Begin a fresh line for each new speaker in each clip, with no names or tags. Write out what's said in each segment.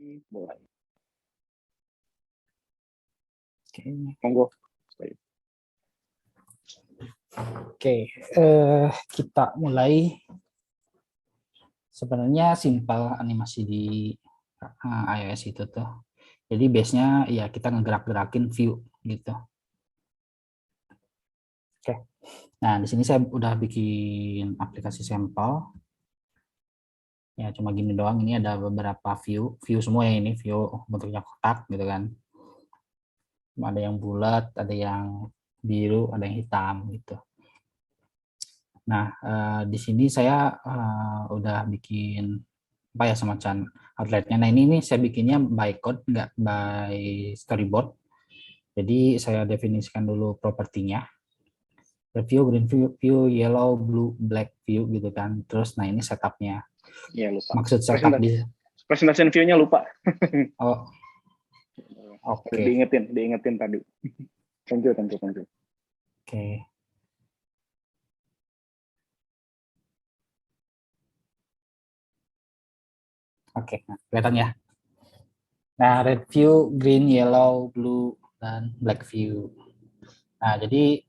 Mulai.
Oke,
Monggo.
oke. Kita mulai. Sebenarnya simpel animasi di iOS itu tuh. Jadi base-nya ya kita ngegerak-gerakin view gitu. Oke. Nah, di sini saya udah bikin aplikasi sampel. Ya, cuma gini doang. Ini ada beberapa view semua ya, ini view bentuknya kotak gitu kan. Ada yang bulat, ada yang biru, ada yang hitam gitu. Nah, di sini saya udah bikin apa ya, semacam outlet-nya. Nah, ini nih saya bikinnya by code, nggak by storyboard. Jadi saya definisikan dulu propertinya. Red view, green view, yellow, blue, black view gitu kan. Terus nah ini setupnya.
Iya, lupa.
Maksud setup di
Presentation view-nya lupa.
oh, oke.
Diingetin tadi. Thank you.
Oke. Oke, nah, kelihatan ya. Nah, red view, green, yellow, blue, dan black view. Nah, jadi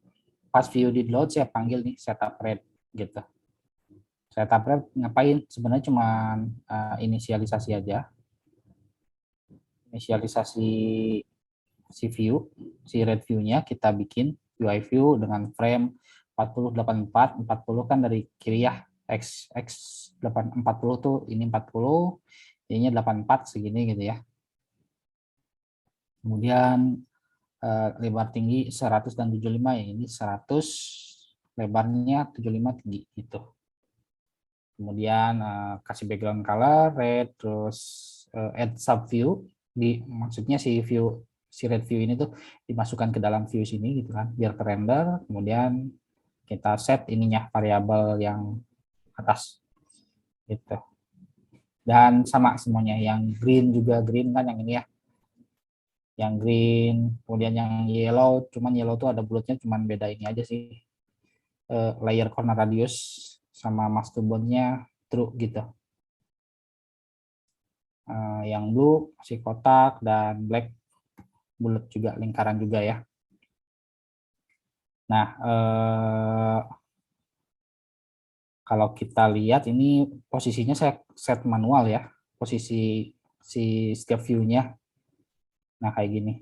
pas view di load saya panggil nih setup red gitu. Setup red ngapain? Sebenarnya cuma inisialisasi aja. Inisialisasi si view, si red view-nya kita bikin UI view dengan frame 40 84, 40 kan dari kiri ya. X 840 tuh ini 40, ininya 84 segini gitu ya. Kemudian lebar tinggi 100 dan 75 ya, ini 100, lebarnya 75 tinggi gitu. Kemudian kasih background color red, terus add sub view, maksudnya si red view ini tuh dimasukkan ke dalam view sini gitu kan, biar ke render. Kemudian kita set ininya variabel yang atas gitu. Dan sama semuanya, yang green juga green kan yang ini ya, yang green. Kemudian yang yellow, cuman yellow tuh ada bulatnya, cuman beda ini aja sih, layer corner radius sama mastodonnya true gitu. Yang blue si kotak, dan black bulat juga, lingkaran juga ya. Nah, kalau kita lihat ini posisinya saya set manual ya, posisi si setiap view-nya. Nah, kayak gini.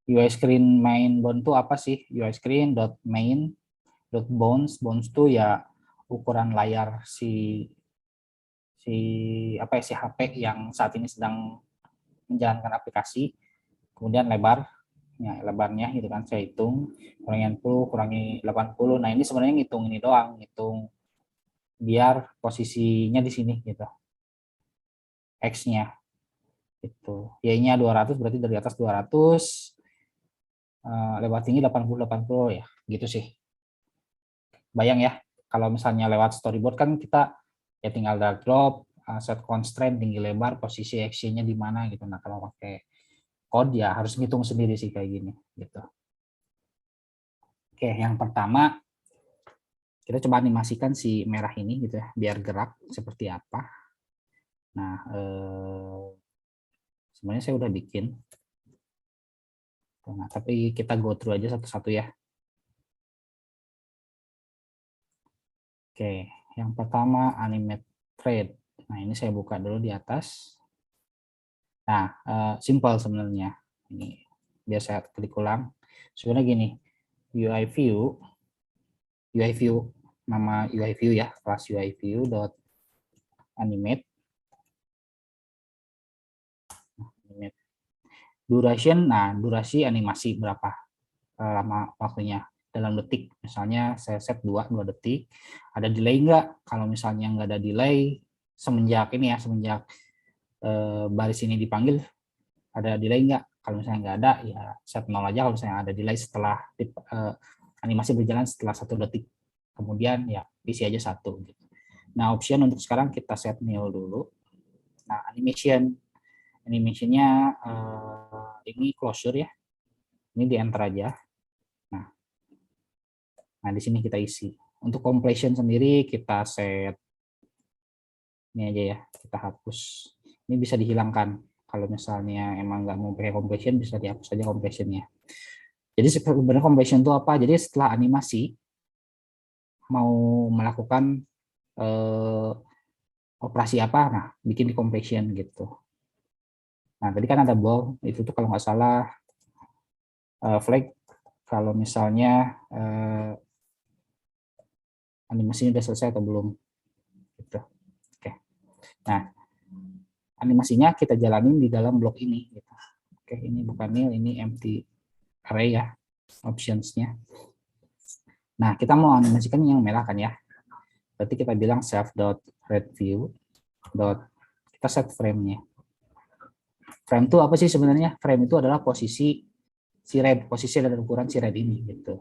UI screen main bound tuh apa sih? UI screen dot main dot bounds tuh ya ukuran layar si apa ya, si HP yang saat ini sedang menjalankan aplikasi. Kemudian lebar, ya lebarnya gitu kan saya hitung, kurangi 60 kurangi 80. Nah, ini sebenarnya ngitung ini doang, ngitung biar posisinya di sini gitu, X-nya itu. Y-nya 200 berarti dari atas 200, lebar tinggi 80 ya, gitu sih. Bayang ya, kalau misalnya lewat storyboard kan kita ya tinggal drag drop, set constraint tinggi lebar, posisi X-nya di mana gitu. Nah, kalau pakai code ya harus ngitung sendiri sih kayak gini gitu. Oke, yang pertama kita coba animasikan si merah ini gitu ya, biar gerak seperti apa. Nah, sebenarnya saya udah bikin. Nah, tapi kita go through aja satu-satu ya. Oke, yang pertama animate thread. Nah, ini saya buka dulu di atas. Nah, simple sebenarnya. Ini biar saya klik ulang. Sebenarnya gini, UI view, nama UI view ya, kelas UI view dot animate. Duration, nah durasi animasi berapa lama waktunya dalam detik. Misalnya saya set 2 detik. Ada delay nggak? Kalau misalnya nggak ada delay, semenjak ini ya, semenjak baris ini dipanggil, ada delay nggak? Kalau misalnya nggak ada, ya set 0 aja. Kalau misalnya ada delay setelah animasi berjalan setelah 1 detik. Kemudian ya isi aja 1. Gitu. Nah, option untuk sekarang kita set nil dulu. Nah, animationnya ini closure ya. Ini di enter aja. Nah, di sini kita isi. Untuk completion sendiri kita set ini aja ya, kita hapus. Ini bisa dihilangkan. Kalau misalnya emang nggak mau pakai compression, bisa dihapus saja compressionnya. Jadi sebenarnya compression itu apa? Jadi setelah animasi mau melakukan operasi apa, nah bikin di compression gitu. Nah tadi kan ada ball, itu tuh kalau nggak salah flag kalau misalnya animasinya udah selesai atau belum gitu. Oke. Nah, animasinya kita jalanin di dalam blok ini gitu. Oke, ini bukan nil, ini empty array ya, options-nya. Nah, kita mau animasikan yang merah kan ya. Berarti kita bilang self.readView. Kita set frame-nya. Frame itu apa sih sebenarnya? Frame itu adalah posisi si red, posisi dan ukuran si red ini gitu.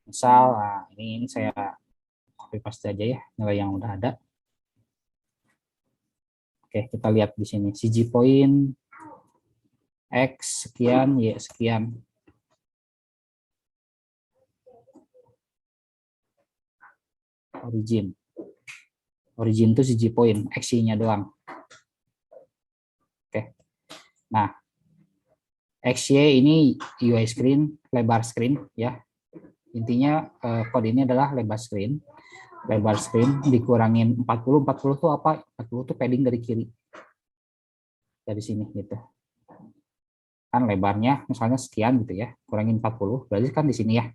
Misal, nah, ini saya copy paste aja ya, nilai yang udah ada. Oke, kita lihat di sini. CG point X sekian, Y sekian. Origin. Origin itu CG point, X-nya doang. Oke. Nah, XY ini UI screen, lebar screen ya. Intinya kode ini adalah lebar screen. Lebar screen dikurangin 40. 40 itu apa? 40 itu padding dari kiri. Dari sini gitu. Kan lebarnya misalnya sekian gitu ya. Kurangin 40, berarti kan di sini ya.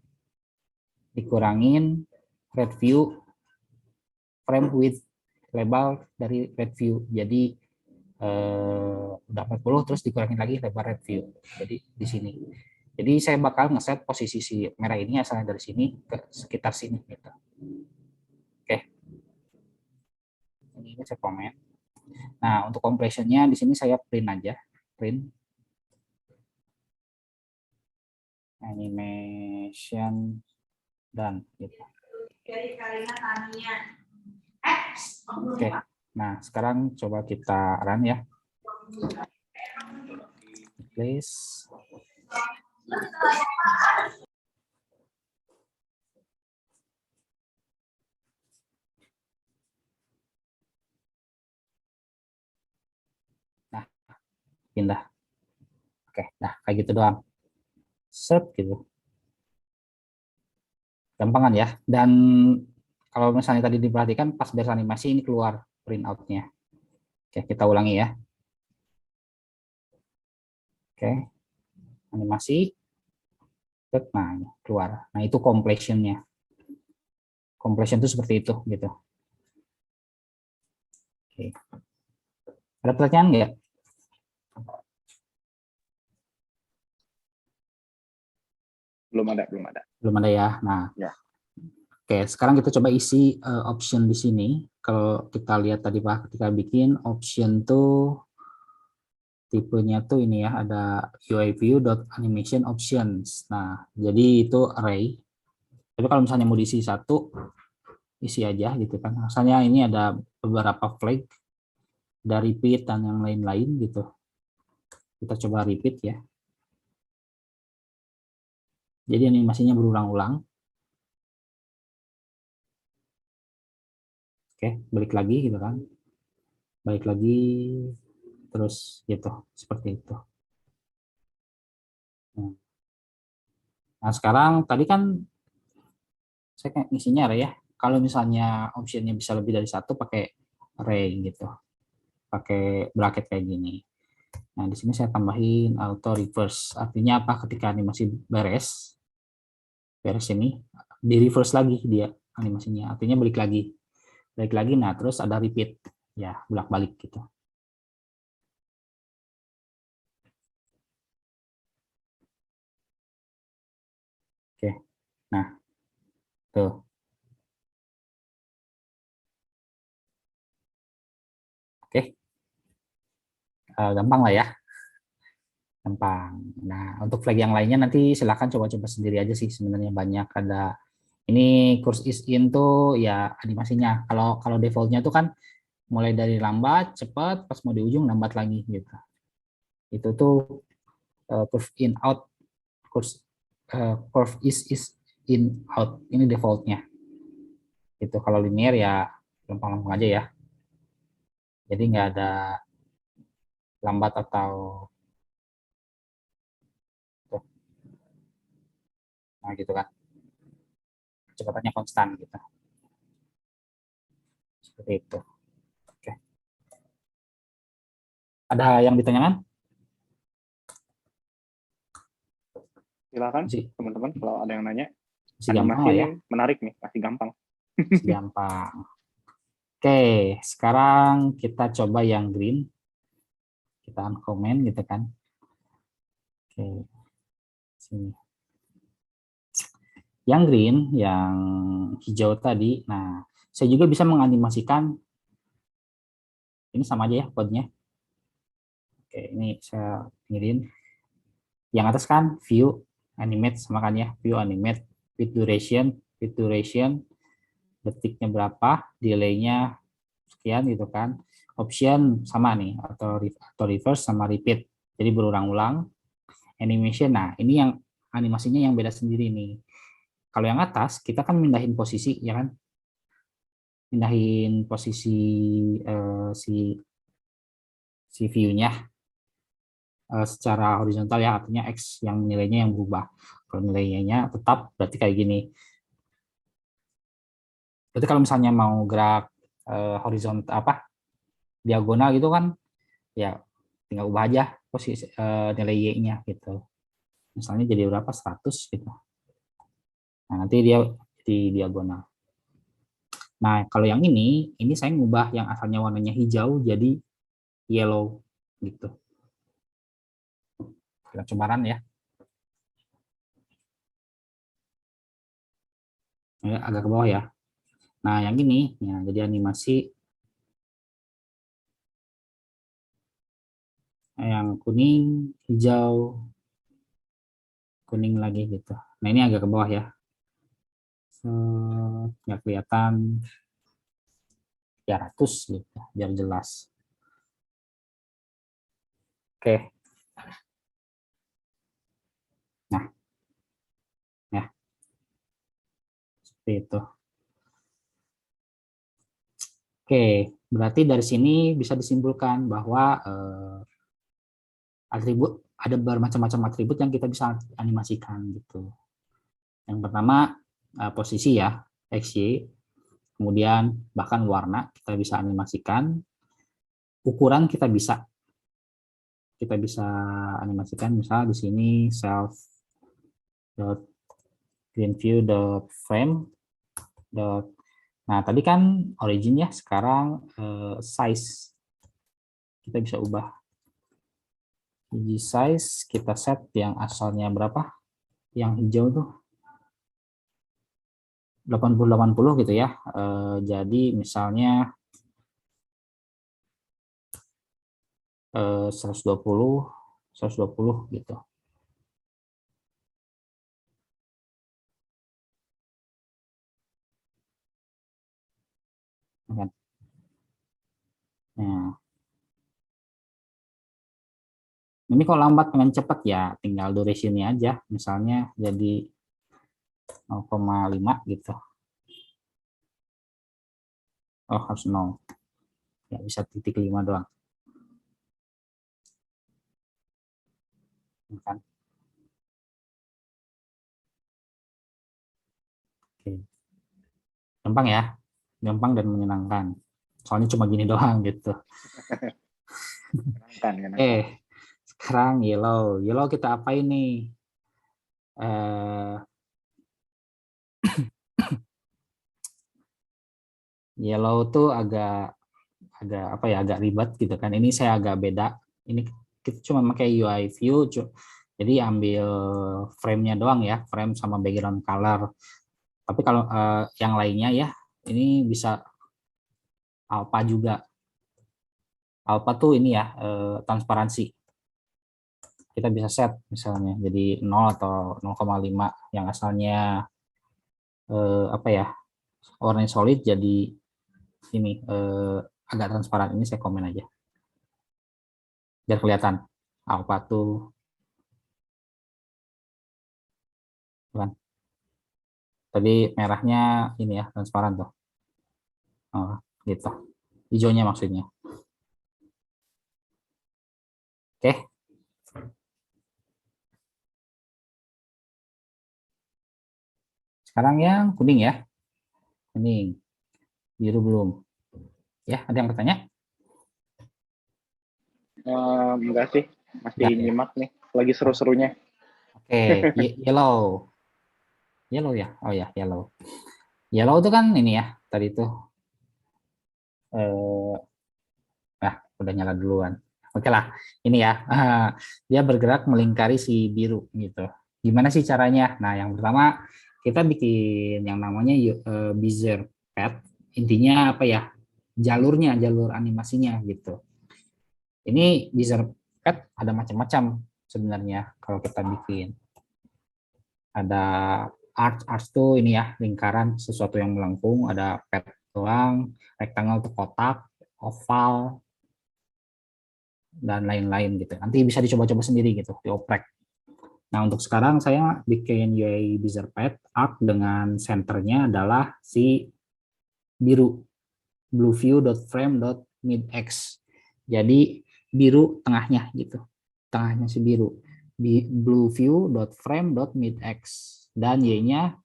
Dikurangin red view frame width, lebar dari red view. Jadi udah 40 terus dikurangin lagi lebar red view. Jadi di sini. Jadi saya bakal ngeset posisi si merah ini asalnya dari sini ke sekitar sini gitu. Oke. Ini saya komen. Nah, untuk compressionnya di sini saya print aja. Print animation dan gitu. Oke. Nah, sekarang coba kita run ya. Please. Nah, pindah. Oke, nah kayak gitu doang. Set gitu. Gampang kan ya. Dan kalau misalnya tadi diperhatikan pas beres animasi ini keluar print out-nya. Oke, kita ulangi ya. Oke. Animasi. Nah, keluar. Nah, itu completion-nya. Completion itu seperti itu gitu. Oke. Ada pertanyaan nggak?
Belum ada, belum ada.
Belum ada ya. Nah,
Ya.
Oke, sekarang kita coba isi option di sini. Kalau kita lihat tadi Pak, ketika bikin option tuh tipenya tuh ini ya, ada UI view animation options. Nah, jadi itu array. Tapi kalau misalnya mau diisi satu, isi aja gitu kan. Misalnya ini ada beberapa flag, ada repeat dan yang lain-lain gitu. Kita coba repeat ya. Jadi animasinya berulang-ulang. Oke, balik lagi gitu kan. Balik lagi, terus gitu, seperti itu. Nah, sekarang tadi kan saya kayak ngisinya array ya. Kalau misalnya optionnya bisa lebih dari satu pakai array gitu. Pakai bracket kayak gini. Nah, di sini saya tambahin auto reverse. Artinya apa? Ketika animasi beres, beres ini, di reverse lagi dia animasinya. Artinya balik lagi. Balik lagi, nah terus ada repeat. Ya, bolak-balik gitu. Oke, nah, tuh. Oke, gampang lah ya. Gampang. Nah, untuk flag yang lainnya nanti silahkan coba-coba sendiri aja sih. Sebenarnya banyak ada. Ini course is in tuh ya animasinya. Kalau kalau defaultnya tuh kan mulai dari lambat, cepat, pas mau di ujung lambat lagi gitu. Itu tuh curve in out, curve is in out. Ini defaultnya. Itu kalau linear ya gampang-gampang aja ya. Jadi nggak ada lambat atau tuh, nah gitu kan. Kecepatannya konstan gitu. Seperti itu. Oke. Ada yang ditanyakan?
Silakan
Masih,
teman-teman kalau ada yang nanya.
masih gampang
Animasi
lah
ini
ya.
menarik nih, masih gampang.
Masih gampang. Oke, sekarang kita coba yang green. Kita uncomment gitu kan. Oke, sini. Yang green, yang hijau tadi. Nah, saya juga bisa menganimasikan. Ini sama aja ya kodenya. Oke, ini saya pinggirin. Yang atas kan view animate sama kan ya, view animate with duration, detiknya berapa, delaynya sekian gitu kan. Option sama nih, atau reverse sama repeat. Jadi berulang-ulang. Animation, nah ini yang animasinya yang beda sendiri nih. Kalau yang atas kita kan mindahin posisi ya kan, mindahin posisi si view-nya secara horizontal ya, artinya X yang nilainya yang berubah. Kalau nilainya tetap berarti kayak gini. Berarti kalau misalnya mau gerak horizontal apa diagonal gitu kan ya tinggal ubah aja posisi nilai Y-nya gitu. Misalnya jadi berapa 100 gitu. Nah, nanti dia di diagonal. Nah, kalau yang ini saya ngubah yang asalnya warnanya hijau jadi yellow gitu. Kita cobaran ya. Ini agak ke bawah ya. Nah, yang ini ya jadi animasi yang kuning, hijau, kuning lagi gitu. Nah, ini agak ke bawah ya. Nggak kelihatan 300 gitu, biar jelas. Oke. Nah, ya, seperti itu. Oke, berarti dari sini bisa disimpulkan bahwa atribut ada bermacam-macam atribut yang kita bisa animasikan gitu. Yang pertama posisi ya, X, Y, kemudian bahkan warna kita bisa animasikan, ukuran kita bisa animasikan, misal di sini self dot green view dot frame dot. Nah, tadi kan origin ya, sekarang size kita bisa ubah. Di size kita set yang asalnya berapa? Yang hijau tuh 80-80 gitu ya. Jadi misalnya 120 gitu. Nah, ini kalau lambat pengen cepat ya tinggal duration-nya aja. Misalnya jadi 0,5 gitu. Oh, harus 0. Ya, bisa titik 5 doang. Kan? Oke. Gampang ya. Gampang dan menyenangkan. Soalnya cuma gini doang gitu.
Menyenangkan, menyenangkan.
Sekarang yellow. Yellow kita apain nih? Eh, yellow tuh agak agak apa ya, agak ribet gitu kan. Ini saya agak beda. Ini kita cuma pakai UI view, jadi ambil frame-nya doang ya, frame sama background color. Tapi kalau yang lainnya ya, ini bisa alpha juga. Alpha tuh ini ya, transparansi. Kita bisa set misalnya jadi 0 atau 0,5 yang asalnya apa ya, warnanya solid jadi ini agak transparan. Ini saya komen aja biar kelihatan alpha tuh kan. Tadi merahnya ini ya transparan tuh. Oh, gitu. Hijaunya maksudnya. Oke. Sekarang yang kuning ya. Kuning. Biru belum. Ya, ada yang bertanya?
Enggak sih, masih
Enggak ya.
nyimak nih. Lagi seru-serunya.
Oke, yellow. Yellow ya. Oh ya, yellow. Yellow itu kan ini ya, tadi itu udah nyala duluan. Oke lah, ini ya. Dia bergerak melingkari si biru gitu. Gimana sih caranya? Nah, yang pertama kita bikin yang namanya Bezier Pad. Intinya apa ya? Jalurnya, jalur animasinya gitu. Ini Bezier Pad ada macam-macam sebenarnya kalau kita bikin. Ada arch tuh ini ya, lingkaran sesuatu yang melengkung, ada pad doang, rectangle tuh kotak, oval, dan lain-lain gitu. Nanti bisa dicoba-coba sendiri gitu, dioprek. Nah, untuk sekarang saya bikin UI Bezier Pad arc dengan centernya adalah si biru, blueview.frame.midx. Jadi biru tengahnya gitu. Tengahnya si biru. Blueview.frame.midx dan Y-nya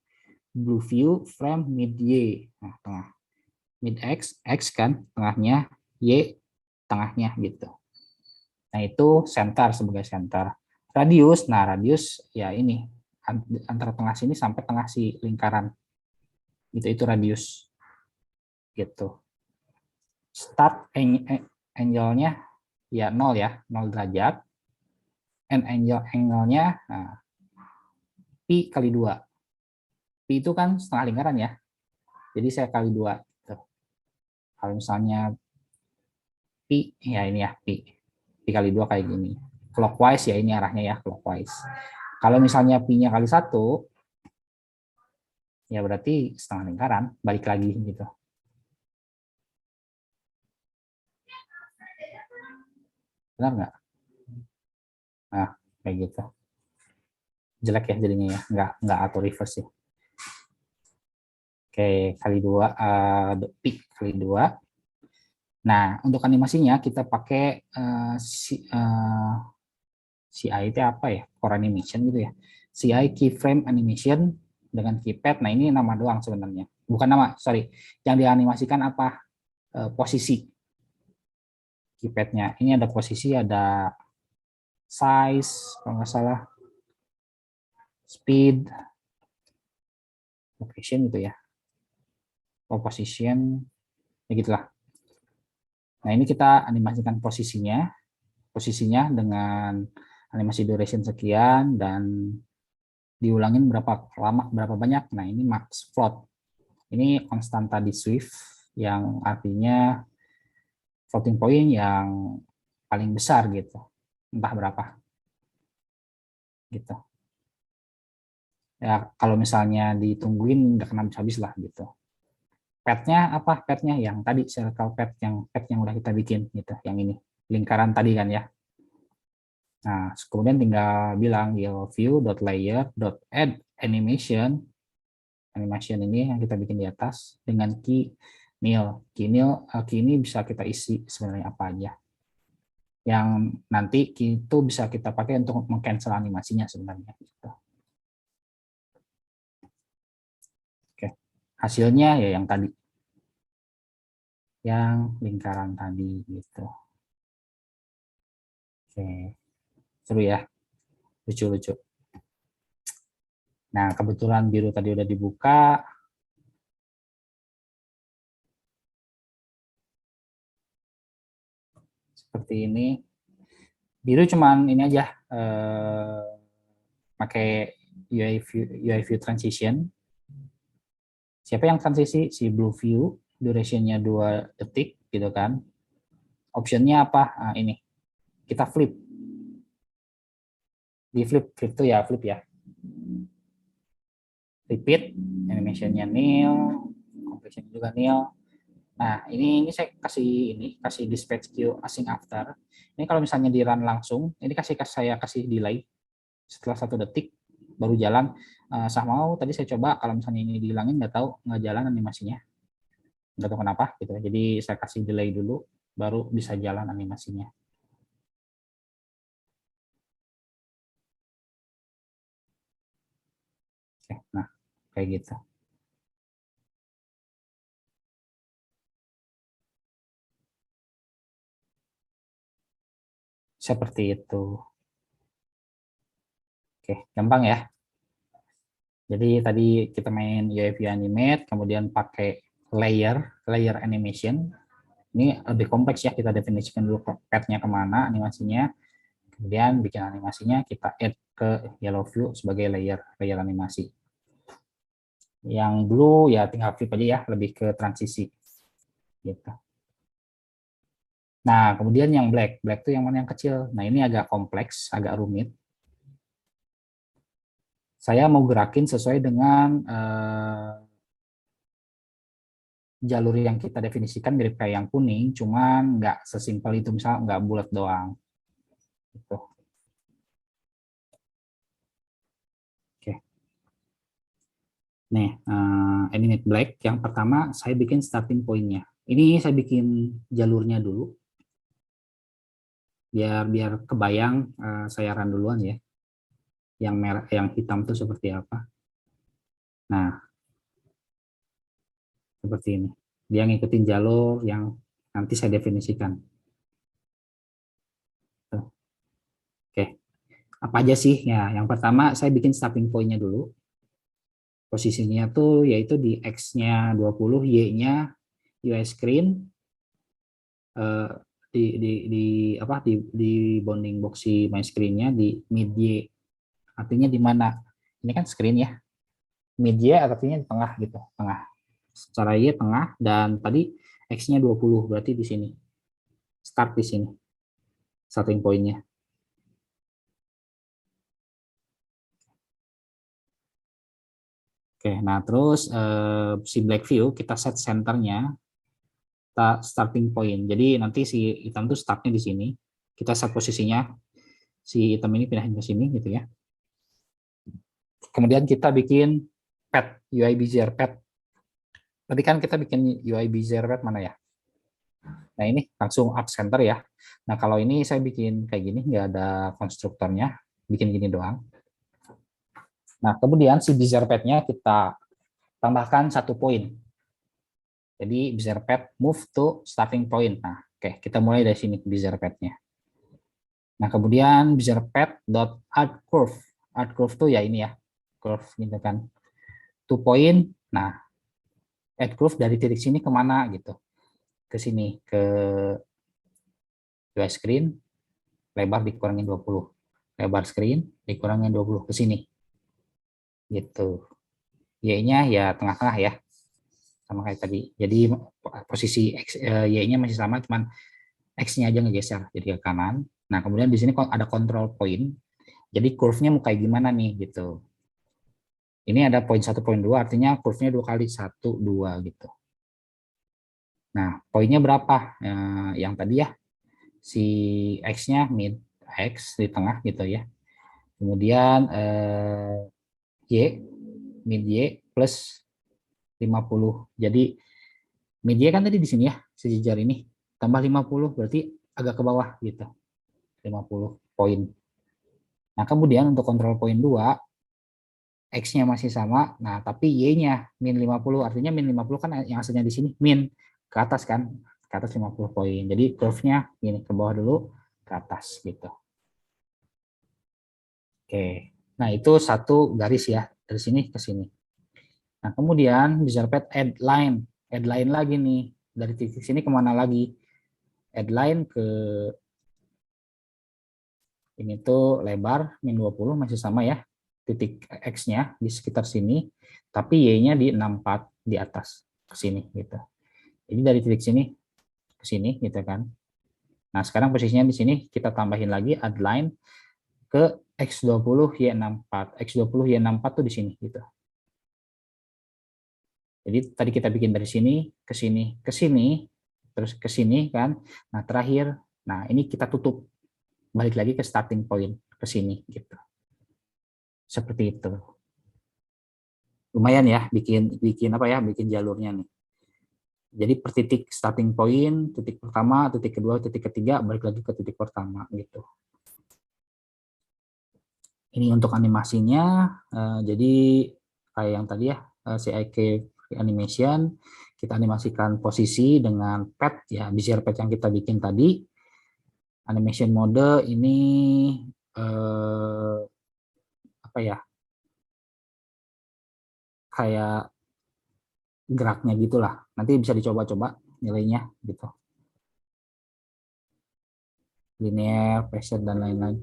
blueview frame mid Y. Nah, tengah. Mid X, X kan tengahnya, Y tengahnya gitu. Nah, itu center sebagai center. Radius, nah radius ya ini antara tengah sini sampai tengah si lingkaran. Itu radius gitu. Start angle-nya ya 0 ya, 0 derajat. And angle-nya nah, pi kali 2. Pi itu kan setengah lingkaran ya. Jadi saya kali 2 gitu. Kalau misalnya pi ya ini ya pi. Pi kali 2 kayak gini. Clockwise ya ini arahnya ya clockwise. Kalau misalnya pi-nya kali 1 ya berarti setengah lingkaran, balik lagi gitu. Benar nggak? Nah, kayak gitu. Jelek ya jadinya ya, nggak auto reverse sih. Oke, kali 2, pi kali 2. Nah, untuk animasinya kita pakai CI itu apa ya? Core animation gitu ya. CI keyframe animation dengan keypad. Nah, ini nama doang sebenarnya. Bukan nama, sorry. Yang dianimasikan apa? Posisi keypadnya. Ini ada posisi, ada size, kalau nggak salah, speed, location gitu ya. Position, ya gitulah. Nah, ini kita animasikan posisinya dengan animasi duration sekian dan diulangin berapa lama, berapa banyak. Nah, ini max float. Ini konstanta di Swift yang artinya floating point yang paling besar gitu. Entah berapa gitu. Ya, kalau misalnya ditungguin nggak kena habis-habis lah gitu. Padnya apa? Padnya yang tadi circle pad yang udah kita bikin gitu, yang ini lingkaran tadi kan ya. Nah, kemudian tinggal bilang yellow view.layer.add animation. Animation ini yang kita bikin di atas dengan key nil. Key ini bisa kita isi sebenarnya apa aja. Yang nanti itu bisa kita pakai untuk meng-cancel animasinya sebenarnya. Gitu. Oke, hasilnya ya yang tadi. Yang lingkaran tadi gitu. Oke, seru ya. Lucu-lucu. Nah, kebetulan biru tadi udah dibuka. Seperti ini. Biru cuman ini aja. Pakai UI view transition. Siapa yang transisi? Si blue view. Durationnya 2 detik gitu kan. Optionnya apa? Nah, ini. Kita flip. Di flip tuh ya, flip ya. Repeat. Animationnya nil. Completion juga nil. Nah, ini saya kasih dispatch queue async after. Ini kalau misalnya di run langsung, ini saya kasih delay setelah 1 detik baru jalan. Mau tadi saya coba kalau misalnya ini dihilangin nggak jalan animasinya, nggak tahu kenapa gitu. Jadi saya kasih delay dulu baru bisa jalan animasinya. Oke, nah kayak gitu. Seperti itu. Oke, gampang ya. Jadi tadi kita main UIV animate, kemudian pakai layer animation. Ini lebih kompleks ya, kita definisikan dulu path-nya kemana animasinya, kemudian bikin animasinya, kita add ke yellow view sebagai layer animasi. Yang dulu ya tinggal flip aja ya, lebih ke transisi. Gitu. Nah, kemudian yang black itu yang mana yang kecil. Nah, ini agak kompleks, agak rumit. Saya mau gerakin sesuai dengan jalur yang kita definisikan mirip kayak yang kuning, cuman nggak sesimpel itu, misal nggak bulat doang. Gitu. Oke. Nih, animate black, yang pertama saya bikin starting point-nya. Ini saya bikin jalurnya dulu, biar kebayang, saya run duluan ya. Yang merah, yang hitam itu seperti apa. Nah, seperti ini. Dia ngikutin jalur yang nanti saya definisikan. Tuh. Oke, apa aja sih? Ya, yang pertama saya bikin starting point-nya dulu. Posisinya tuh yaitu di X-nya 20, Y-nya UI screen, eh, di apa di bounding box si my screen-nya di mid Y, artinya di mana? Ini kan screen ya. Mid Y artinya di tengah gitu, tengah. Secara Y tengah, dan tadi X-nya 20, berarti di sini. Start di sini. Starting point-nya. Oke, nah terus si black view kita set centernya, kita starting point. Jadi nanti si hitam tuh startnya di sini. Kita set posisinya, si hitam ini pindahin ke sini gitu ya. Kemudian kita bikin path, UI bezier path. Tadi kan kita bikin UI bezier path mana ya? Nah ini langsung up center ya. Nah kalau ini saya bikin kayak gini, nggak ada konstruktornya, bikin gini doang. Nah kemudian si bezier path-nya kita tambahkan 1 poin. Jadi bezier path move to starting point. Nah oke, kita mulai dari sini bezier path-nya. Nah kemudian bezier path dot add curve. Add curve tuh ya ini ya, curve gitu kan. 2 point. Nah add curve dari titik sini kemana gitu, ke sini, ke UI screen, lebar dikurangin 20, lebar screen dikurangin 20 ke sini gitu. Y-nya ya tengah-tengah ya, sama kayak tadi. Jadi posisi Y-nya masih sama, cuman X-nya aja ngegeser jadi ke kanan. Nah kemudian di sini ada control point, jadi curve-nya mau kayak gimana nih gitu. Ini ada poin 1, poin 2, artinya curve-nya 2 kali, 1, 2 gitu. Nah poinnya berapa? Yang tadi ya, si X-nya mid X di tengah gitu ya. Kemudian Y, mid Y plus 50. Jadi mid Y kan tadi di sini ya, sejajar ini. Tambah 50 berarti agak ke bawah gitu. 50 poin. Nah kemudian untuk kontrol poin 2, X-nya masih sama, nah tapi Y-nya min 50, artinya min 50 kan yang hasilnya di sini, min ke atas kan, ke atas 50 poin. Jadi curve-nya gini, ke bawah dulu, ke atas gitu. Oke, nah itu satu garis ya, dari sini ke sini. Nah kemudian bezier path add line lagi nih, dari titik sini kemana lagi? Add line ke ini tuh lebar min 20 masih sama ya, titik X-nya di sekitar sini, tapi Y-nya di 64 di atas ke sini gitu. Jadi dari titik sini ke sini gitu kan. Nah sekarang posisinya di sini kita tambahin lagi add line ke X20 Y64. X20 Y64 tuh di sini gitu. Jadi tadi kita bikin dari sini ke sini ke sini terus ke sini kan. Nah terakhir, nah ini kita tutup, balik lagi ke starting point ke sini gitu. Seperti itu. Lumayan ya bikin bikin apa ya, bikin jalurnya nih. Jadi per titik starting point, titik pertama, titik kedua, titik ketiga, balik lagi ke titik pertama gitu. Ini untuk animasinya, jadi kayak yang tadi ya, CIK animation, kita animasikan posisi dengan pad ya, bezier pad yang kita bikin tadi. Animation mode ini apa ya, kayak geraknya gitulah. Nanti bisa dicoba-coba nilainya gitu. Linear, pressure dan lain-lain.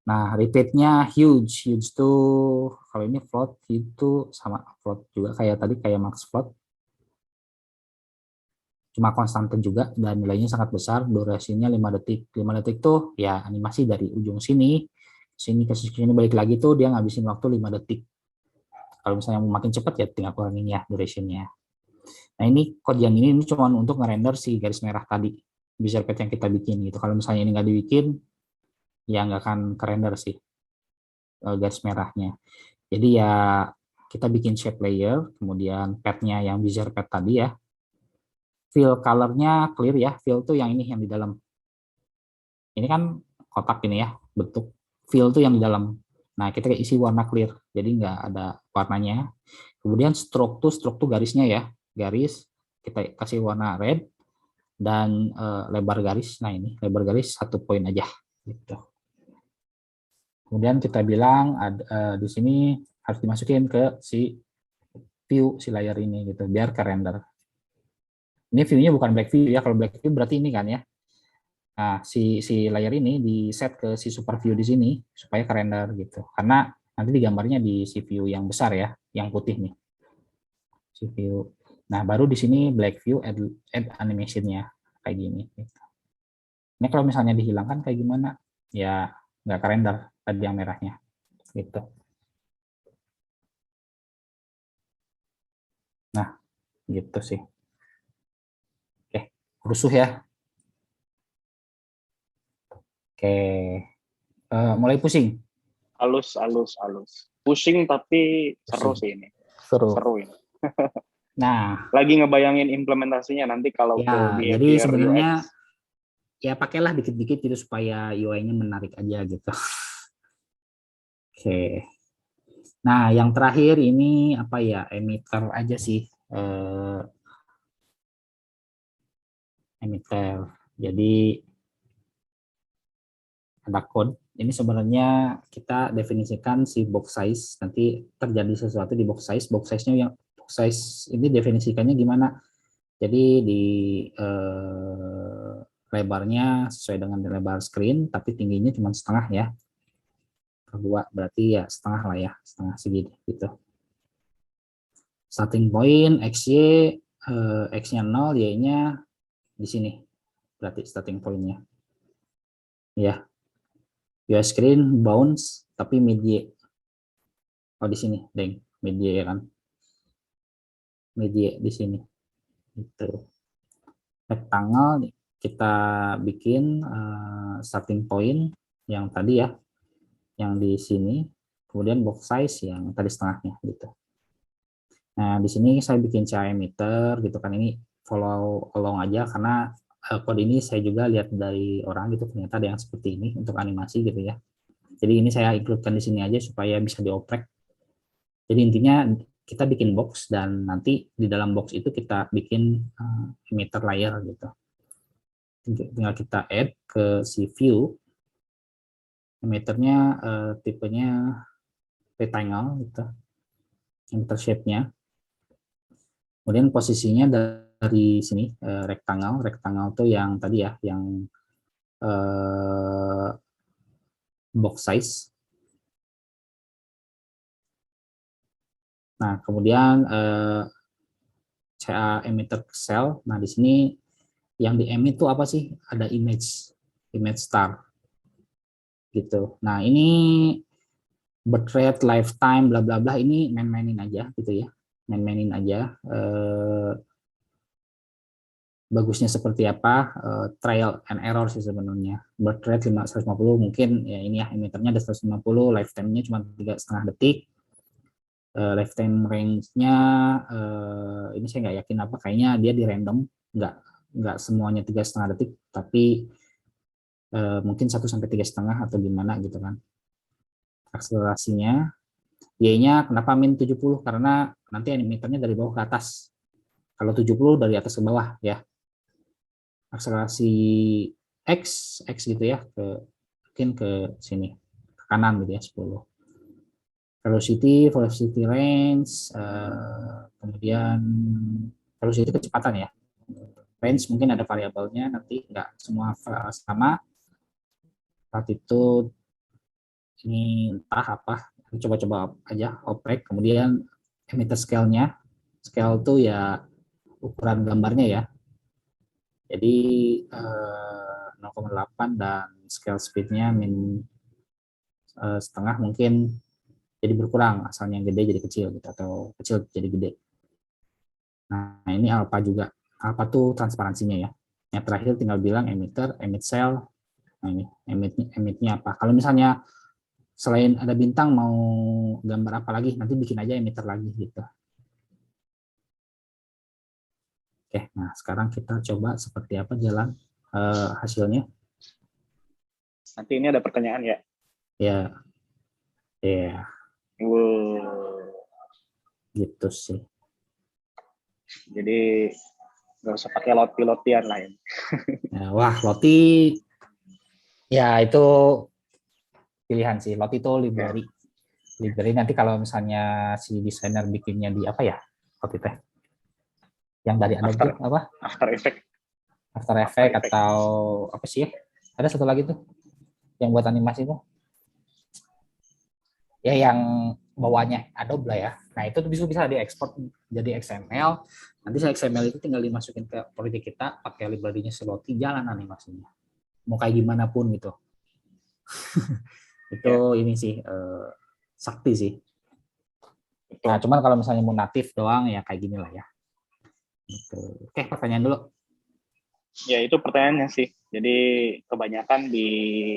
Nah, repeatnya huge tuh kalau ini float itu sama float juga kayak tadi, kayak max float. Cuma konstante juga dan nilainya sangat besar, durasinya 5 detik. 5 detik tuh ya animasi dari ujung sini ke sini balik lagi tuh dia ngabisin waktu 5 detik. Kalau misalnya mau makin cepat ya tinggal kurangin ya durationnya. Nah, ini code yang ini cuma untuk ngerender si garis merah tadi, bezier pad yang kita bikin gitu. Kalau misalnya ini nggak dibikin, ya nggak akan kerender sih garis merahnya. Jadi ya kita bikin shape layer, kemudian padnya yang bezier pad tadi ya. Fill color-nya clear ya, fill tuh yang ini yang di dalam. Ini kan kotak ini ya, bentuk fill tuh yang di dalam. Nah, kita isi warna clear, jadi nggak ada warnanya. Kemudian stroke tuh garisnya ya, garis kita kasih warna red dan lebar garis. Nah, ini lebar garis 1 poin aja gitu. Kemudian kita bilang di sini harus dimasukin ke si view si layar ini gitu biar ke render. Ini view-nya bukan black view ya, kalau black view berarti ini kan ya. Nah, si layar ini di set ke si super view di sini supaya ke render gitu. Karena nanti digambarnya di si view yang besar ya, yang putih nih. Si view. Nah, baru di sini black view add animation-nya kayak gini gitu. Ini kalau misalnya dihilangkan kayak gimana? Ya nggak ke render tadi yang merahnya gitu. Nah, gitu sih. Oke, rusuh ya. Oke, mulai pusing.
Halus. Pusing tapi seru
Pusing.
sih ini.
Seru.
Seru ini.
Nah,
Lagi ngebayangin implementasinya nanti kalau ke
ya, jadi
behavior
sebenarnya
UX.
ya pakailah dikit-dikit gitu supaya UI-nya menarik aja gitu. Oke. Nah, yang terakhir ini apa ya? Emitter aja sih. Emitter. Jadi ada code. Ini sebenarnya kita definisikan si box size. Nanti terjadi sesuatu di box size. Box size-nya yang box size ini definisikannya gimana? Jadi di lebarnya sesuai dengan lebar screen, tapi tingginya cuma setengah ya. Kedua berarti ya setengah lah ya, setengah segini gitu. Starting point XY, X-nya 0, Y-nya di sini. Berarti starting point-nya. Ya, UI screen bounce tapi mid-Y. Oh di sini, deng, mid-Y ya kan. Mid-Y di sini. Itu. Rectangle kita bikin starting point yang tadi ya, yang di sini. Kemudian box size yang tadi setengahnya gitu. Nah, di sini saya bikin CI meter gitu kan, ini follow along aja karena kode ini saya juga lihat dari orang gitu, ternyata ada yang seperti ini untuk animasi gitu ya. Jadi ini saya includekan di sini aja supaya bisa dioprek. Jadi intinya kita bikin box dan nanti di dalam box itu kita bikin emitter layer gitu. Tinggal kita add ke si view. Emitternya tipenya rectangle gitu, emitter shape-nya. Kemudian posisinya dari sini rectangle tuh yang tadi ya, yang box size. Nah, kemudian CA emitter cell. Nah, di sini yang di emit itu apa sih? Ada image star gitu. Nah, ini birth rate, lifetime, bla bla bla, ini main-mainin aja gitu ya. Main-mainin aja. Bagusnya seperti apa, trial and error sih sebenarnya. Birth rate 150 mungkin ya, ini ya emitternya ada 150, lifetime-nya cuma 3,5 detik. Lifetime range-nya ini saya nggak yakin apa, kayaknya dia di random, nggak semuanya 3,5 detik, tapi mungkin 1 sampai 3,5 atau gimana gitu kan. Akselerasinya Y-nya kenapa min 70? Karena nanti emitornya dari bawah ke atas. Kalau 70 dari atas ke bawah ya. Akselerasi X gitu ya, mungkin ke sini, ke kanan gitu ya, 10. Velocity range, kemudian velocity kecepatan ya. Range mungkin ada variabelnya, nanti nggak semua sama. Latitude, ini entah apa, coba-coba aja, oprek. Kemudian emitter scale-nya, scale tuh ya ukuran gambarnya ya. Jadi 0,8 dan scale speed-nya min setengah mungkin jadi berkurang, asalnya yang gede jadi kecil gitu, atau kecil jadi gede. Nah, ini alpha juga. Alpha tuh transparansinya ya. Yang terakhir tinggal bilang emitter, emit cell. Nah, ini emitnya apa. Kalau misalnya selain ada bintang mau gambar apa lagi, nanti bikin aja emitter lagi gitu. Oke, nah sekarang kita coba seperti apa jalan hasilnya.
Nanti ini ada pertanyaan ya.
Ya, ya
Wow.
gitu sih.
Jadi nggak usah pakai loti-lotian lain.
Ya, wah, Loti ya itu pilihan sih. Loti itu library. Library nanti kalau misalnya si desainer bikinnya di apa ya? Loti teh. Yang dari Adobe tuh apa?
After Effect.
After Effect atau apa sih? Ada satu lagi tuh yang buat animasi tuh. Ya yang bawahnya Adobe lah ya. Nah, itu bisa diekspor jadi XML. Nanti XML itu tinggal dimasukin ke politik kita, pakai library-nya Loti, jalan animasinya. Mau kayak gimana pun gitu. Itu ini sih sakti sih.
Betul.
Nah, cuman kalau misalnya mau natif doang ya kayak gini lah ya. Gitu. Oke, pertanyaan dulu.
Ya, itu pertanyaannya sih. Jadi kebanyakan di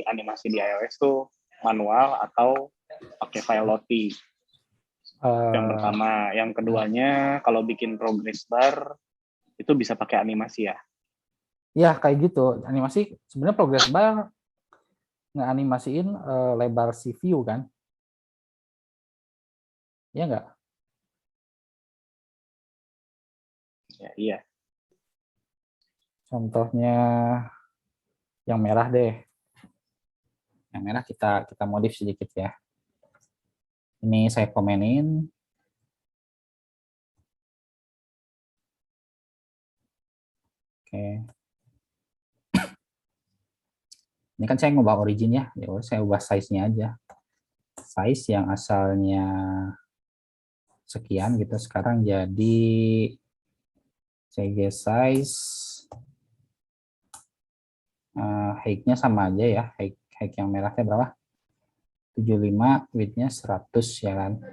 animasi di iOS tuh manual atau pakai file Lottie. Yang pertama, yang keduanya kalau bikin progress bar itu bisa pakai animasi ya.
Ya kayak gitu. Animasi sebenarnya progress bar nge-animasiin lebar si view kan? Ya nggak?
Ya, iya.
Contohnya yang merah deh. Yang merah kita modif sedikit ya. Ini saya komenin. Oke. Ini kan saya ngubah origin ya. Ya saya ubah size-nya aja. Size yang asalnya sekian gitu sekarang jadi CG size height-nya sama aja ya. Height yang merahnya berapa? 75, width-nya 100 ya kan.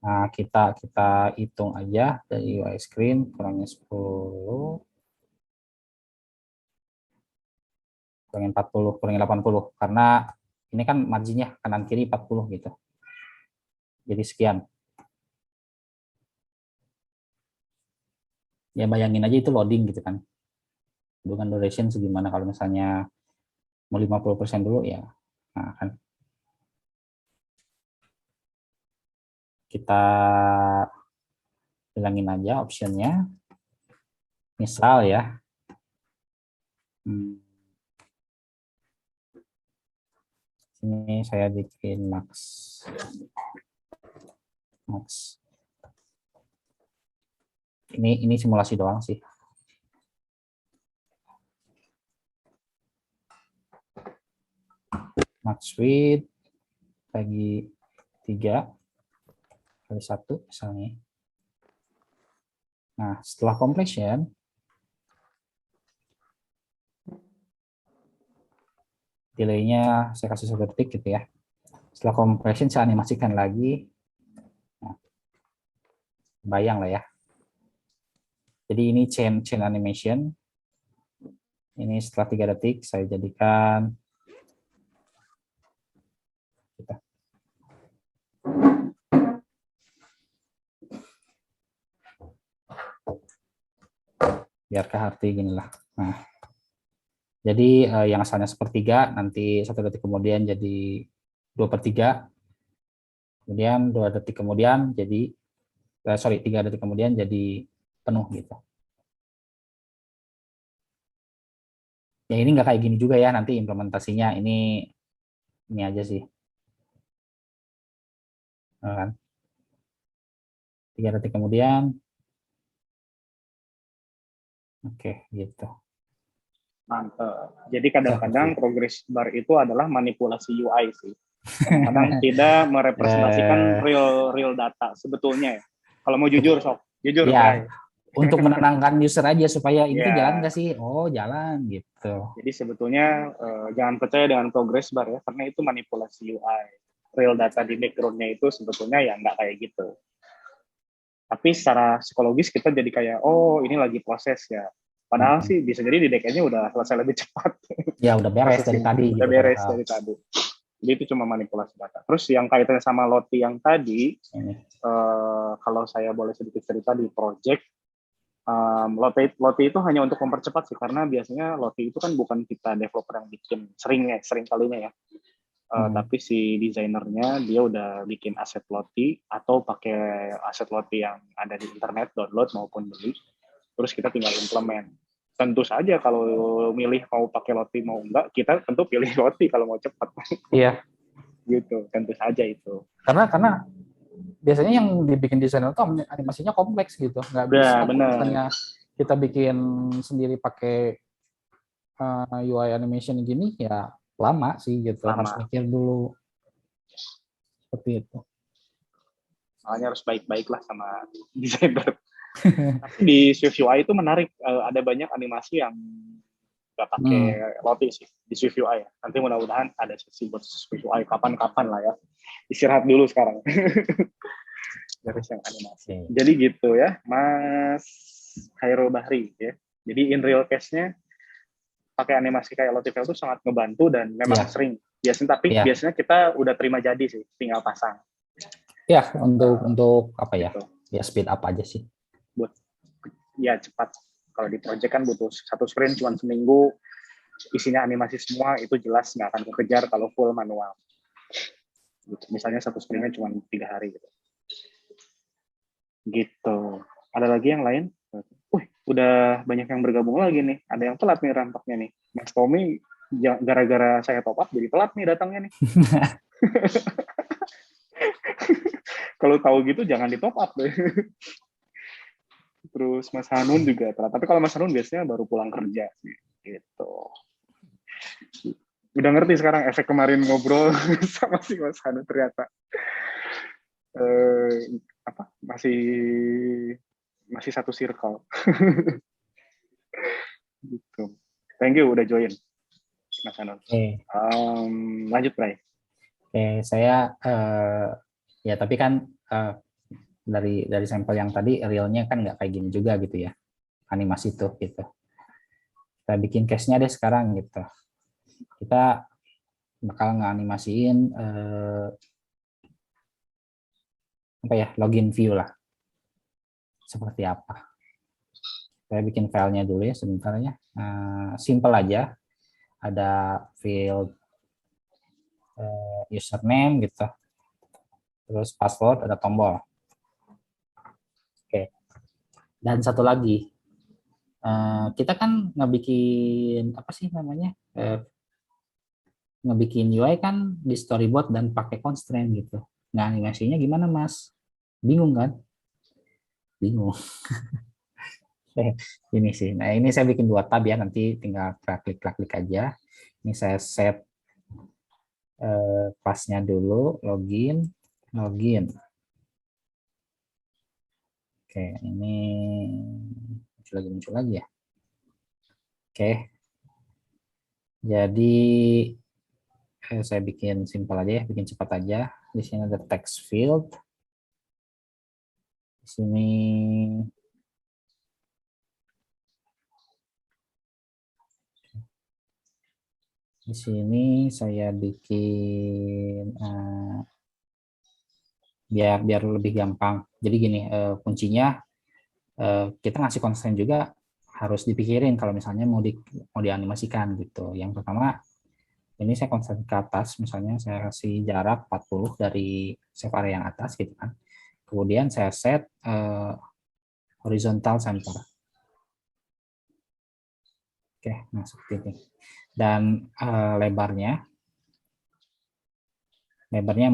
Nah, kita hitung aja dari UI screen kurangnya 10, kurangin 40, kurangin 80 karena ini kan marginnya kanan kiri 40 gitu. Jadi sekian. Ya bayangin aja itu loading gitu kan. Dengan duration segimana kalau misalnya mau 50% dulu ya. Nah, kan kita hilangin aja optionnya. Misal ya. Ini saya bikin max. Ini simulasi doang sih. Max width bagi 3 kali 1 misalnya. Nah, setelah completion, delay-nya saya kasih 1 detik gitu ya. Setelah completion saya animasikan lagi. Nah, bayang lah ya. Jadi ini chain animation. Ini setelah 3 detik saya jadikan kita. Biar ke arti gini lah. Nah, jadi yang asalnya sepertiga nanti 1 detik kemudian jadi 2/3. Kemudian 2 detik kemudian jadi 3 detik kemudian jadi penuh gitu. Ya ini nggak kayak gini juga ya nanti implementasinya, ini aja sih. Nah, kan? 3 detik kemudian, oke gitu.
Mantap. Jadi kadang-kadang progress bar itu adalah manipulasi UI sih. Kadang-kadang tidak merepresentasikan real data sebetulnya ya. Kalau mau jujur sok, jujur
ya,
Bray.
untuk menenangkan user aja supaya ini tuh jalan
Ya,
nggak sih? Oh jalan gitu.
jadi sebetulnya jangan percaya dengan progress bar ya, karena itu manipulasi UI. Real data di background-nya itu sebetulnya ya nggak kayak gitu. Tapi secara psikologis kita jadi kayak, oh ini lagi proses ya. Padahal sih bisa jadi di backend-nya udah selesai lebih cepat.
Ya udah beres dari
Prosesnya
tadi
udah
gitu
beres
padahal.
dari tadi. Jadi itu cuma manipulasi data. Terus yang kaitannya sama Loti yang tadi, kalau saya boleh sedikit cerita di project, Loti itu hanya untuk mempercepat sih, karena biasanya Loti itu kan bukan kita developer yang bikin, sering kalinya ya. Tapi si desainernya dia udah bikin aset Loti atau pakai aset Loti yang ada di internet, download maupun beli, terus kita tinggal implement. Tentu saja kalau milih mau pakai Loti mau enggak, kita tentu pilih Loti kalau mau cepat.
Iya.
Gitu, tentu saja itu.
Karena biasanya yang dibikin desainer itu animasinya kompleks gitu, nggak bisa misalnya kita bikin sendiri pakai UI animation gini ya lama sih gitu, harus mikir dulu seperti itu.
Soalnya harus baik-baik lah sama desainer. Tapi di Swift UI itu menarik, ada banyak animasi yang nggak pakai Loti sih di Swift UI ya. Nanti mudah-mudahan ada sesi buat Swift UI kapan-kapan lah ya. Istirahat dulu sekarang. Dari yang animasi. Jadi gitu ya, Mas Khairul Bahri ya. Jadi in real case-nya pakai animasi kayak Lotifel itu sangat ngebantu dan memang sering. Biasanya kita udah terima jadi sih, tinggal pasang.
Ya, untuk apa ya? Gitu. Ya speed up aja sih.
Ya cepat. Kalau di project kan butuh 1 sprint cuma seminggu, isinya animasi semua, itu jelas nggak akan kekejar kalau full manual. Misalnya 1 sprintnya cuma 3 hari gitu. Gitu. Ada lagi yang lain? Udah banyak yang bergabung lagi nih. Ada yang telat nih rampaknya nih. Mas Tommy gara-gara saya top up jadi telat nih datangnya nih. Kalau tahu gitu jangan di top up deh. Terus Mas Hanun juga telat. Tapi kalau Mas Hanun biasanya baru pulang kerja gitu. Udah ngerti sekarang efek kemarin ngobrol sama si Mas Hanun ternyata. Masih satu circle. Gitu. Thank you udah join, Mas Hanun. Lanjut, Bray.
Saya ya tapi kan dari sampel yang tadi realnya kan nggak kayak gini juga gitu ya, animasi tuh gitu. Kita bikin case-nya deh sekarang gitu. Kita bakal nge-animasiin apa ya, login view lah. Seperti apa. Saya bikin filenya dulu ya sebentar ya. Simple aja. Ada field username gitu. Terus password, ada tombol. Oke. Dan satu lagi. Kita kan ngebikin apa sih namanya? Ngebikin UI kan di storyboard dan pakai constraint gitu. Nah, animasinya gimana, Mas? Bingung kan? Bingung. Ini sih. Nah, ini saya bikin 2 tab ya, nanti tinggal klik aja. Ini saya set kelasnya dulu, login. Oke, ini muncul lagi ya. Oke. Jadi saya bikin simpel aja ya, bikin cepat aja. Di sini ada text field. Di sini saya bikin biar lebih gampang. Jadi gini, kuncinya kita ngasih constraint juga harus dipikirin kalau misalnya mau dianimasikan gitu. Yang pertama Ini saya konsen ke atas, misalnya saya kasih jarak 40 dari save area yang atas gitu kan. Kemudian saya set horizontal center. Oke, nah seperti ini. Dan lebarnya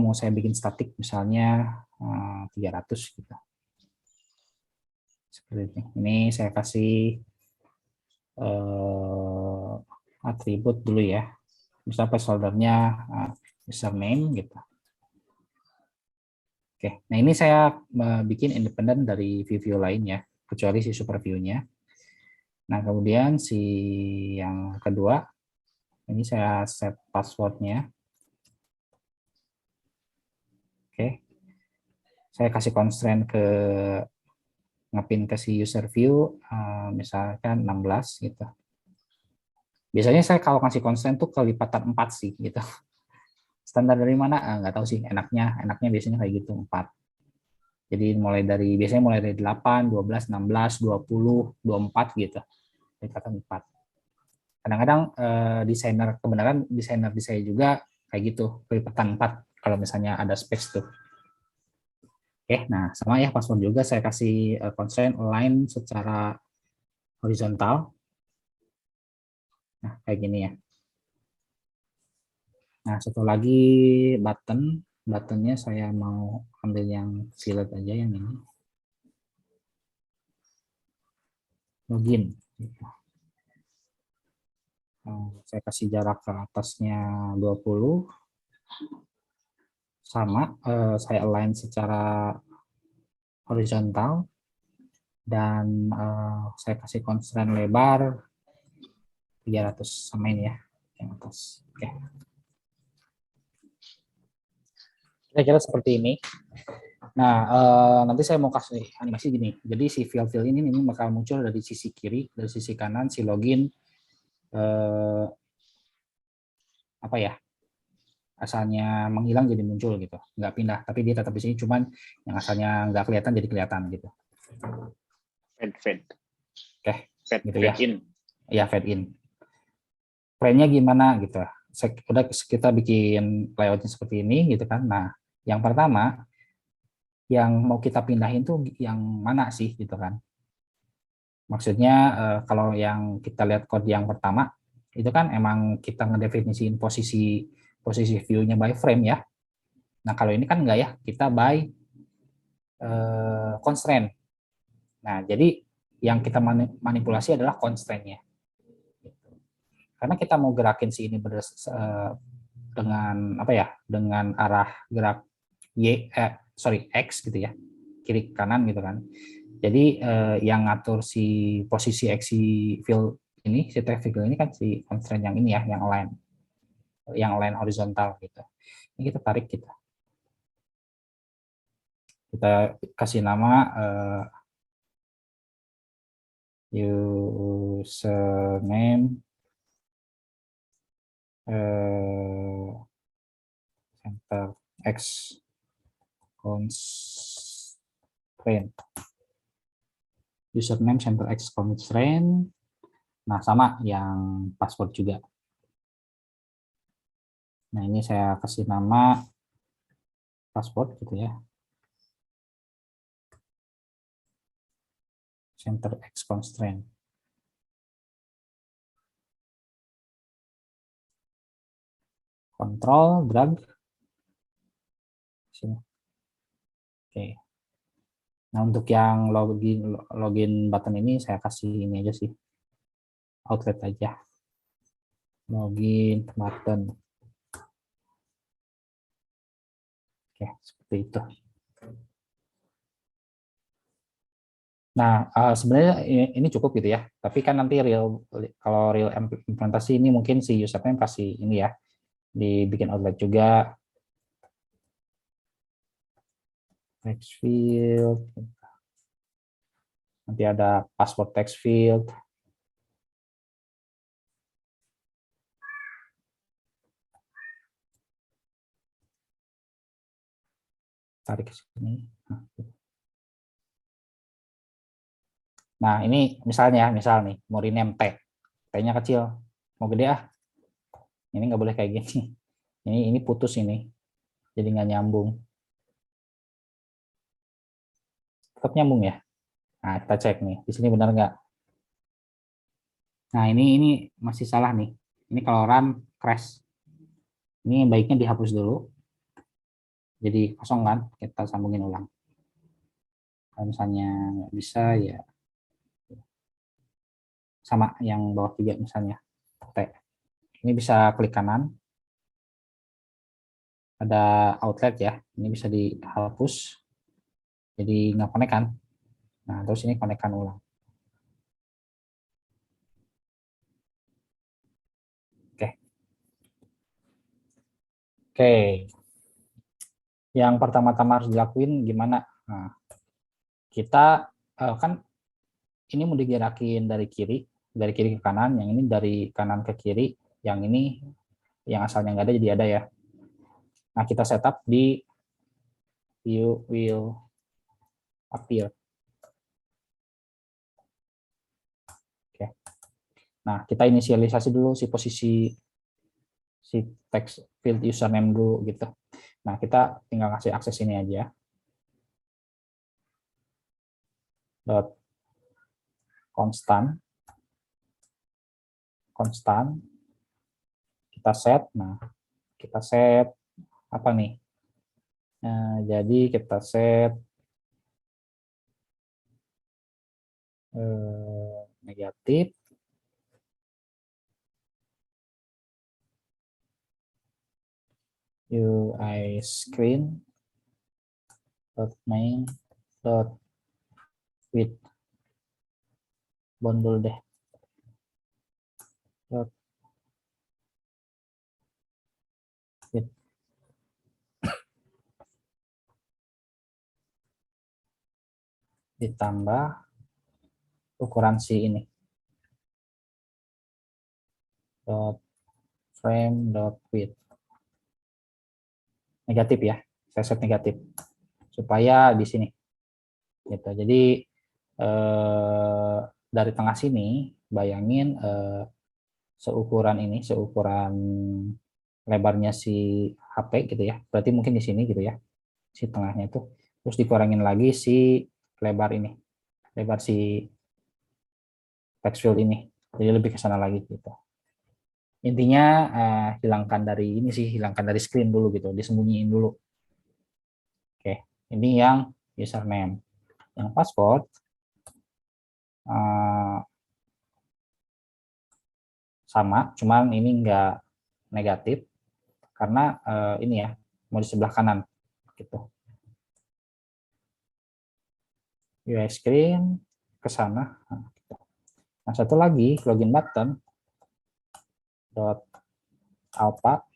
mau saya bikin statik misalnya 300 gitu. Seperti ini. Ini saya kasih atribut dulu ya. Misalnya placeholder-nya username gitu. Oke, nah ini saya bikin independen dari view-view lain ya, kecuali si super view-nya. Nah, kemudian si yang kedua, ini saya set password-nya. Oke, saya kasih constraint ke ngepin ke si user view, misalkan 16 gitu. Biasanya saya kalau kasih constraint tuh kelipatan 4 sih gitu. Standar dari mana? Nggak tahu sih, enaknya biasanya kayak gitu 4. Jadi biasanya mulai dari 8, 12, 16, 20, 24 gitu. Kelipatan 4. Kadang-kadang kebenaran desainer di saya juga kayak gitu, kelipatan 4 kalau misalnya ada space tuh. Oke, nah sama ya password juga saya kasih constraint align secara horizontal. Nah, kayak gini ya. Nah, satu lagi buttonnya saya mau ambil yang fillet aja yang ini. Login. Saya kasih jarak ke atasnya 20. Sama, saya align secara horizontal. Dan saya kasih constraint lebar 300 sama ini ya, yang atas. Oke. Kira-kira seperti ini. Nah, nanti saya mau kasih animasi gini. Jadi si fill ini bakal muncul dari sisi kiri, dari sisi kanan si login apa ya? Asalnya menghilang jadi muncul gitu. Nggak pindah, tapi dia tetap di sini, cuman yang asalnya nggak kelihatan jadi kelihatan gitu.
Fade.
Oke, gitu
fade
ya.
In.
Iya, fade in. Frame-nya gimana gitu. Udah kita bikin layoutnya seperti ini gitu kan. Nah, yang pertama yang mau kita pindahin tuh yang mana sih gitu kan. Maksudnya kalau yang kita lihat code yang pertama itu kan emang kita ngedefinisiin posisi view-nya by frame ya. Nah, kalau ini kan enggak ya, kita by constraint. Nah, jadi yang kita manipulasi adalah constraint-nya. Karena kita mau gerakin si ini dengan apa ya? Dengan arah gerak X gitu ya. Kiri kanan gitu kan. Jadi yang ngatur si posisi X field ini, si text field ini kan si constraint yang ini ya, yang align horizontal gitu. Ini kita tarik kita kasih nama username center X constraint, username center X constraint. Nah, sama yang password juga. Nah, ini saya kasih nama password gitu ya. Center X constraint. Control, drag. Sini. Oke. Nah, untuk yang login button ini saya kasih ini aja sih. Outlet aja. Login button. Oke, seperti itu. Nah, sebenarnya ini cukup gitu ya. Tapi kan nanti kalau real implementasi ini mungkin si username kasih ini ya, dibikin outlet juga. Text field. Nanti ada password text field. Tarik ke sini. Nah, ini misal nih, mau rename T. T-nya kecil. Mau gede ah. Ini nggak boleh kayak gini. Ini putus ini. Jadi nggak nyambung. Tetap nyambung ya. Nah, kita cek nih. Di sini benar nggak? Nah, ini masih salah nih. Ini kalau run crash. Ini baiknya dihapus dulu. Jadi kosong kan? Kita sambungin ulang. Kalau misalnya nggak bisa ya sama yang bawah 3 misalnya. T. Ini bisa klik kanan. Ada outlet ya. Ini bisa dihapus. Jadi nggak connect kan? Nah, terus ini connect-kan ulang. Oke. Oke. Yang pertama-tama harus dilakuin gimana? Nah, kita kan ini mau digerakin dari kiri ke kanan, yang ini dari kanan ke kiri, yang ini yang asalnya nggak ada jadi ada ya. Nah, kita setup di view will appear. Oke. Nah, kita inisialisasi dulu si posisi si text field username dulu gitu. Nah, kita tinggal kasih akses ini aja. Dot constant kita set. Nah, kita set apa nih? Nah, jadi kita set negatif UI screen dot main dot with bondol deh dot with ditambah ukuran si ini dot frame dot width negatif ya, saya set negatif supaya di sini gitu. Jadi dari tengah sini bayangin seukuran lebarnya si HP gitu ya, berarti mungkin di sini gitu ya, si tengahnya itu, terus dikurangin lagi si lebar si text field ini, jadi lebih ke sana lagi gitu. Intinya hilangkan dari screen dulu gitu, disembunyiin dulu. Oke, ini yang username. Yang password sama, cuman ini enggak negatif karena ini ya mau di sebelah kanan gitu. UI screen ke sana. Nah, satu lagi login button dot alpha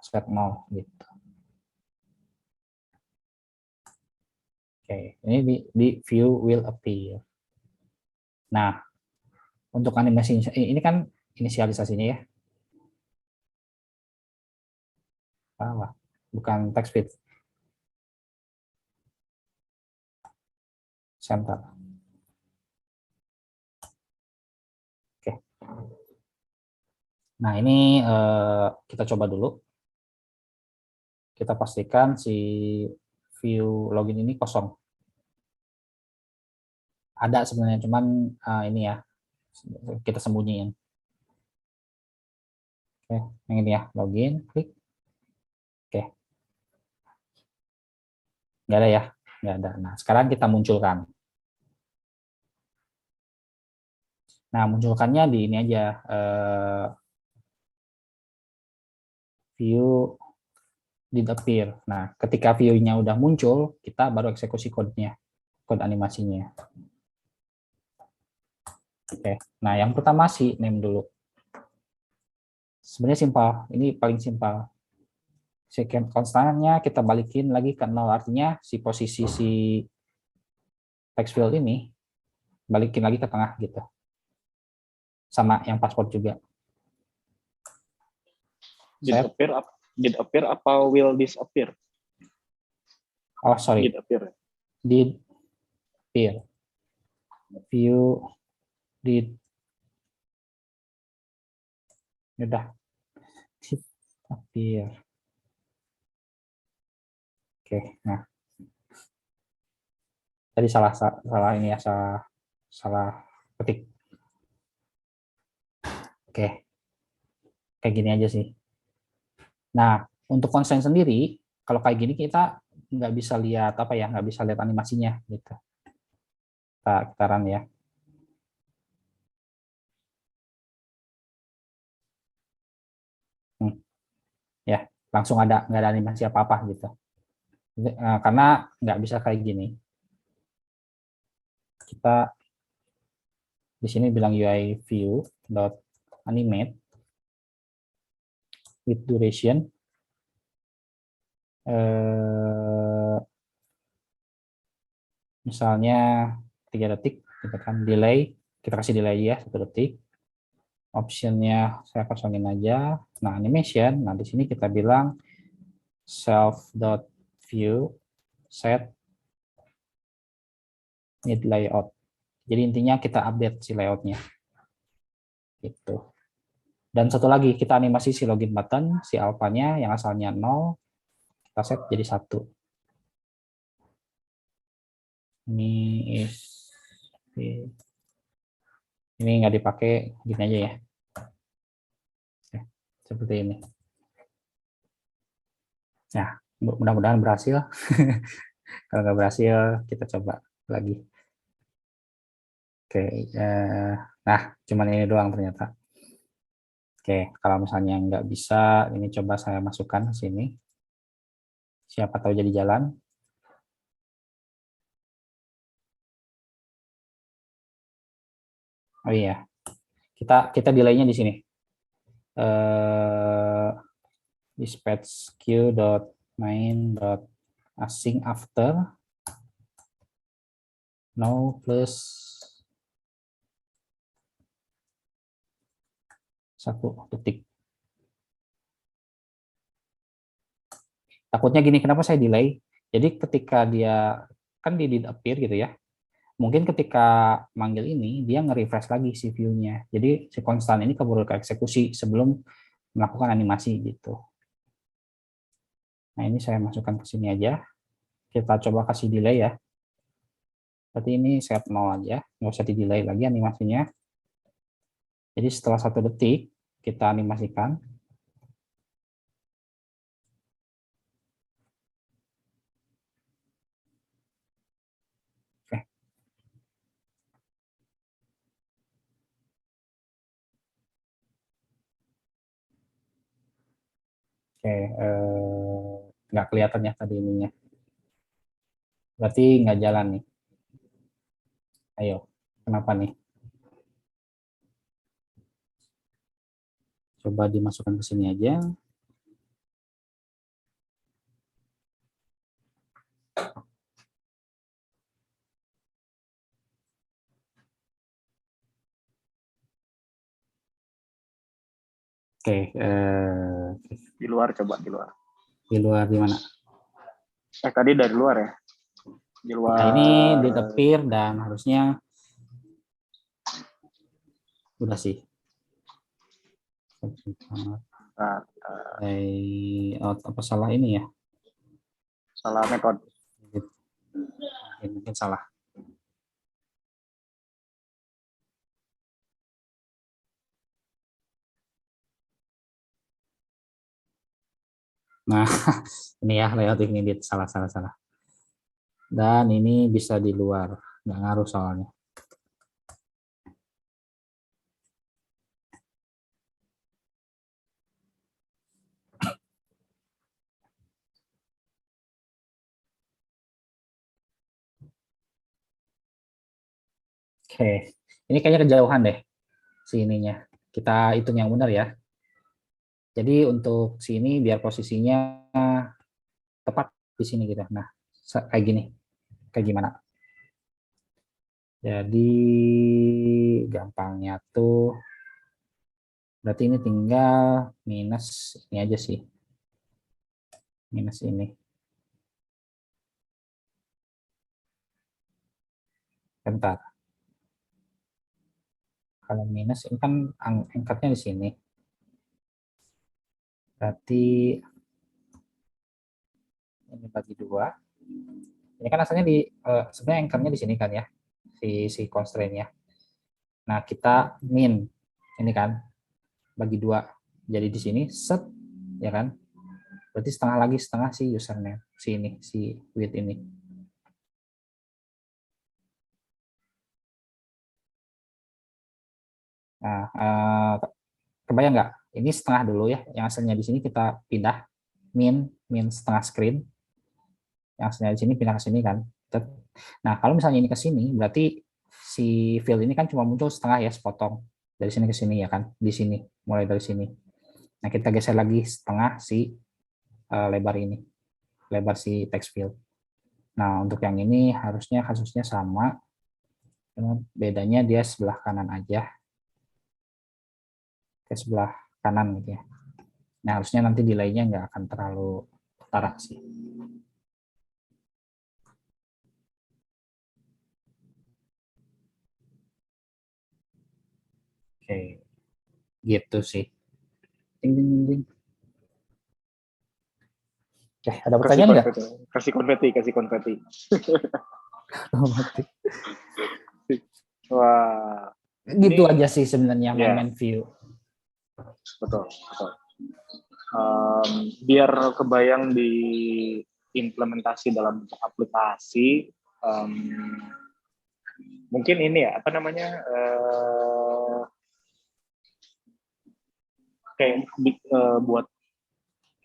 set 0 gitu. Oke, ini di view will appear. Nah, untuk animasi ini kan inisialisasinya ya. Salah, bukan text field. Center. Oke. Nah, ini kita coba dulu. Kita pastikan si view login ini kosong. Ada sebenarnya, cuman ini ya, kita sembunyiin. Oke, yang ini ya, login, klik. Oke. Nggak ada ya? Nggak ada. Nah, sekarang kita munculkan. Nah, munculkannya di ini aja, view did appear. Nah, ketika view-nya udah muncul, kita baru eksekusi kodenya, kode animasinya. Oke, nah yang pertama sih name dulu. Sebenarnya simpel, ini paling simpel. Second konstannya kita balikin lagi ke 0, artinya si posisi si text field ini balikin lagi ke tengah gitu. Sama yang password juga.
Did appear apa will disappear?
Oh, sorry.
Did appear.
Did appear. View did. Udah. appear. Oke, nah tadi salah ini ya, salah ketik. Oke, kayak gini aja sih. Nah, untuk konsen sendiri, kalau kayak gini kita nggak bisa lihat apa ya, nggak bisa lihat animasinya gitu. Kita run ya. Ya, langsung nggak ada animasi apa-apa gitu. Karena nggak bisa kayak gini. Kita di sini bilang UI view dot animate with duration misalnya 3 detik, gitu kan, delay, kita kasih delay ya 1 detik, optionnya saya kosongin aja. Nah, animation, nah di sini kita bilang self.view set need layout. Jadi intinya kita update si layoutnya gitu. Dan satu lagi, kita animasi si login button, si alpha-nya yang asalnya 0, kita set jadi 1. Ini ini nggak dipakai, gini aja ya. Seperti ini. Nah, mudah-mudahan berhasil. Kalau nggak berhasil, kita coba lagi. Oke, nah cuman ini doang ternyata. Oke, kalau misalnya nggak bisa, ini coba saya masukkan ke sini. Siapa tahu jadi jalan. Oh iya, kita delaynya di sini. Dispatch queue.main.async after no plus 1 detik. Takutnya gini, kenapa saya delay? Jadi ketika dia kan di did appear gitu ya. Mungkin ketika manggil ini dia nge-refresh lagi si view-nya. Jadi si konstan ini keburu ke eksekusi sebelum melakukan animasi gitu. Nah, ini saya masukkan ke sini aja. Kita coba kasih delay ya. Berarti ini set 0 aja, nggak usah di delay lagi animasinya. Jadi setelah 1 detik kita animasikan. Oke. Oke, nggak kelihatan ya tadi ininya. Berarti nggak jalan nih. Ayo, kenapa nih? Coba dimasukkan ke sini aja. Oke,
Di luar, coba di luar.
di luar di mana?
Tadi dari luar ya. Di luar.
Nah, ini di appear dan harusnya udah sih. Layout apa salah ini ya?
Salah metode.
Mungkin salah. Nah, ini ya layout ini salah. Dan ini bisa di luar, nggak ngaruh soalnya. Oke, ini kayaknya kejauhan deh si ininya. Kita hitung yang benar ya. Jadi untuk sini biar posisinya tepat di sini gitu. Nah, kayak gini. Kayak gimana? Jadi gampangnya tuh berarti ini tinggal minus ini aja sih. Minus ini. Bentar. Kalau minus ini kan angkatnya di sini. Berarti ini bagi 2. Ini kan asalnya di sebenarnya anchor-nya di sini kan ya, si constraint-nya. Nah, kita min ini kan bagi 2. Jadi di sini set ya kan. Berarti setengah lagi, setengah si username, si width ini. Nah, kebayang nggak? Ini setengah dulu ya. Yang asalnya di sini kita pindah min setengah screen. Yang asalnya di sini pindah ke sini kan. Nah, kalau misalnya ini ke sini, berarti si field ini kan cuma muncul setengah ya, sepotong dari sini ke sini ya kan, di sini, mulai dari sini. Nah, kita geser lagi setengah si lebar ini, lebar si text field. Nah, untuk yang ini harusnya kasusnya sama, bedanya dia sebelah kanan aja, ke sebelah kanan gitu ya. Nah, harusnya nanti delay-nya nggak akan terlalu parah sih. Oke, gitu sih. Ding, ding, ding, ding. Oke, ada pertanyaan nggak?
Kasih konfeti. Wah.
Gitu aja sih sebenarnya main view.
Betul. Biar kebayang di implementasi dalam aplikasi, mungkin ini ya, apa namanya, kayak buat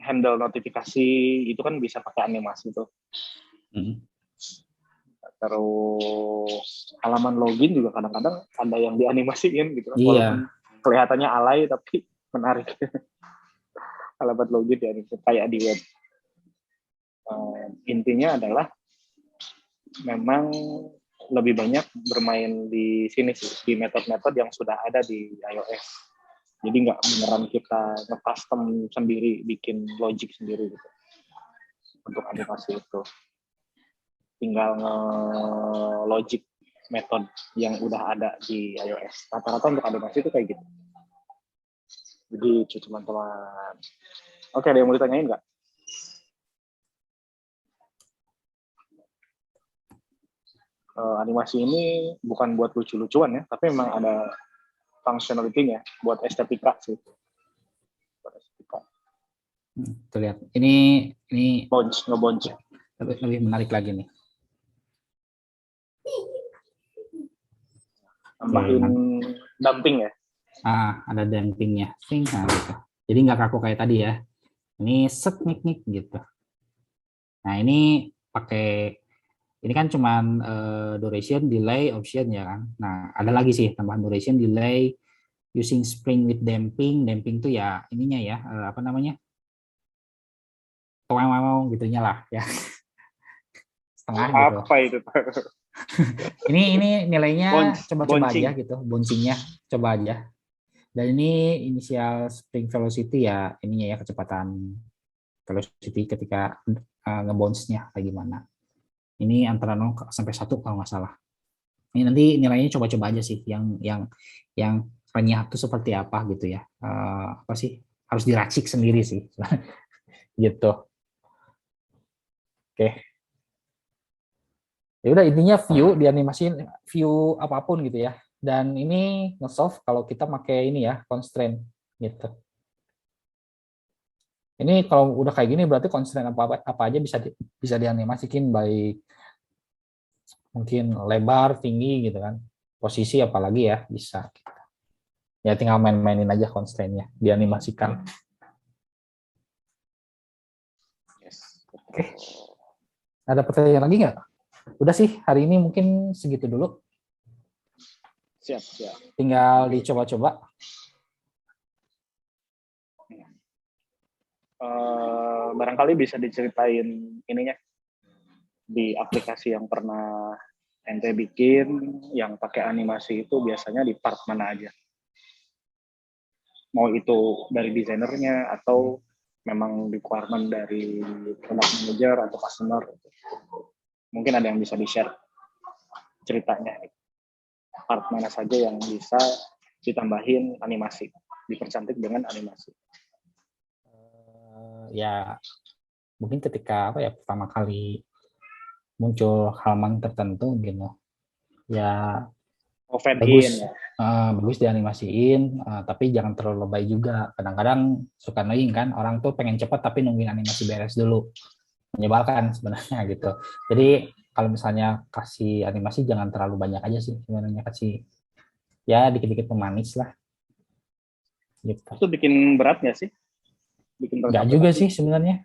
handle notifikasi itu kan bisa pakai animasi tuh. Terus halaman login juga kadang-kadang ada yang dianimasiin gitu kan, walaupun kelihatannya alay tapi menarik. Halaman login dianimasi kayak di web. Intinya adalah memang lebih banyak bermain di sini sih, di metode-metode yang sudah ada di iOS. Jadi nggak beneran kita nge-custom sendiri, bikin logic sendiri gitu untuk animasi itu. Tinggal nge-logic metode yang udah ada di iOS. Rata-rata untuk animasi itu kayak gitu. Jadi teman-teman. Oke, ada yang mau ditanyain nggak? Animasi ini bukan buat lucu-lucuan ya, tapi memang ada functionality-nya buat estetika sih. Buat estetika.
Tuh lihat. Ini
nge-bounce.
Lebih menarik lagi nih.
Tambahin dumping ya.
Ada dampingnya. Nah, gitu. Jadi nggak kaku kayak tadi ya. Ini set nik gitu. Nah, ini pakai ini kan cuman duration, delay, option ya kan. Nah, ada lagi sih tambahan duration, delay, using spring with damping. Damping tuh ya ininya ya, apa namanya? Mau gitunya lah ya. Setengah gitu.
Apa itu?
ini nilainya coba-coba aja gitu, bouncingnya coba aja. Dan ini initial spring velocity ya, ininya ya, kecepatan velocity ketika ngebounce-nya kayak gimana. Ini antara 0 sampai 1 kalau nggak salah. Ini nanti nilainya coba-coba aja sih, yang renyah itu seperti apa gitu ya. Apa sih? Harus diracik sendiri sih. Gitu. Oke. Ya udah, intinya view dianimasin, view apapun gitu ya. Dan ini nge-solve kalau kita pakai ini ya, constraint gitu. Ini kalau udah kayak gini berarti constraint apa aja bisa dianimasikan, baik mungkin lebar, tinggi gitu kan. Posisi apalagi ya bisa. Ya tinggal main-mainin aja constraint-nya, dianimasikan. Oke. Ada pertanyaan lagi nggak? Udah sih, hari ini mungkin segitu dulu.
Siap.
Tinggal dicoba-coba.
Barangkali bisa diceritain ininya di aplikasi yang pernah ente bikin yang pakai animasi itu biasanya di part mana aja? Mau itu dari desainernya atau memang requirement dari product manager atau customer? Mungkin ada yang bisa di-share ceritanya. Part mana saja yang bisa ditambahin animasi, dipercantik dengan animasi?
ya mungkin ketika pertama kali muncul halaman tertentu gitu ya bagus
ya.
Bagus dianimasiin, tapi jangan terlalu lebay juga. Kadang-kadang suka annoying kan, orang tuh pengen cepat tapi nungguin animasi beres dulu, menyebalkan sebenarnya gitu. Jadi kalau misalnya kasih animasi jangan terlalu banyak aja sih sebenarnya, kasih ya dikit-dikit pemanis lah gitu.
Itu bikin berat nggak sih? Bikin
Nggak juga sih sebenarnya.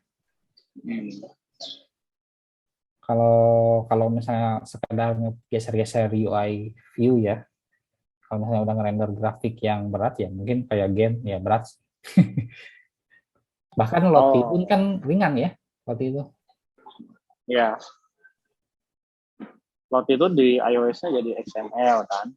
Kalau misalnya sekedar geser-geser UI view ya, kalau misalnya udah ngerender grafik yang berat ya mungkin kayak game ya berat. Bahkan Lottie pun kan ringan ya waktu itu.
Ya. Lottie itu di iOS-nya jadi XML kan.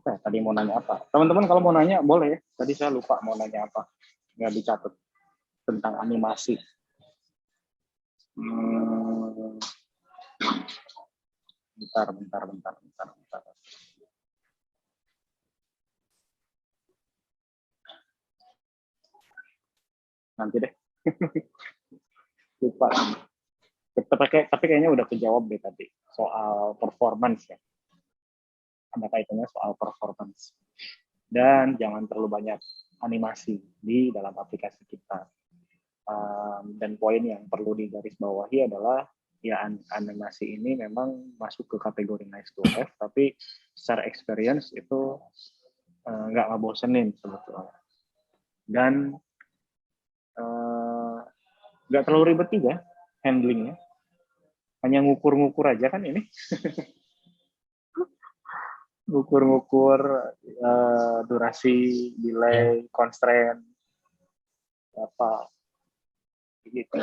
Tadi mau nanya apa? Teman-teman kalau mau nanya boleh ya. Tadi saya lupa mau nanya apa. Nggak dicatat tentang animasi. Bentar. Nanti deh. Lupa. Tapi kayaknya udah kejawab deh tadi soal performance ya. Ada kaitannya soal performance. Dan jangan terlalu banyak animasi di dalam aplikasi kita. Dan poin yang perlu digarisbawahi adalah ya animasi ini memang masuk ke kategori nice to have, tapi secara experience itu nggak ngebosenin sebetulnya. Dan nggak terlalu ribet juga handlingnya, hanya ngukur-ngukur aja kan ini. Ngukur-ngukur durasi, delay, constraint, apa gitu.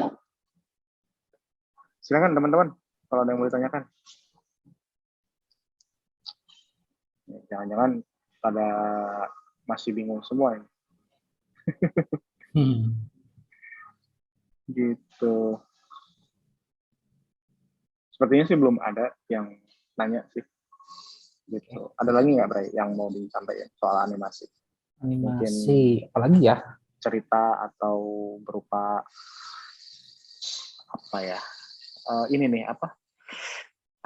Silakan teman-teman kalau ada yang mau ditanyakan. Jangan-jangan pada masih bingung semua ini. Gitu. Sepertinya sih belum ada yang nanya sih. Gitu. Ada lagi nggak, Bray, yang mau disampaikan soal animasi?
Animasi, apalagi ya?
Cerita atau berupa apa ya? Ini nih apa?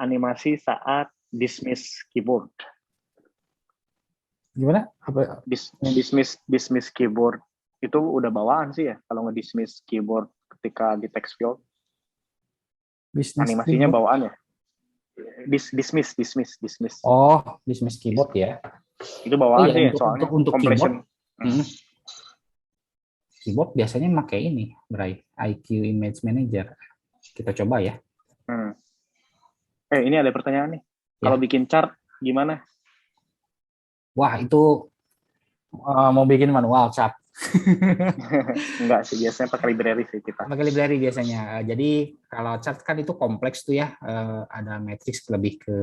Animasi saat dismiss keyboard.
Gimana? Apa?
Dismiss keyboard itu udah bawaan sih ya kalau nge-dismiss keyboard ketika di text field. Animasinya keyboard. Bawaan ya. Dismiss.
Oh, dismiss keyboard ya.
Itu bawaan sih soalnya
untuk compression. Keyboard biasanya pakai ini, Bray, IQ Image Manager. Kita coba ya.
Ini ada pertanyaan nih. Kalau bikin chart gimana?
Wah, itu mau bikin manual chart.
Enggak sih, biasanya pakai library sih kita.
Pakai library biasanya. Jadi kalau chart kan itu kompleks tuh ya. Ada matrix lebih ke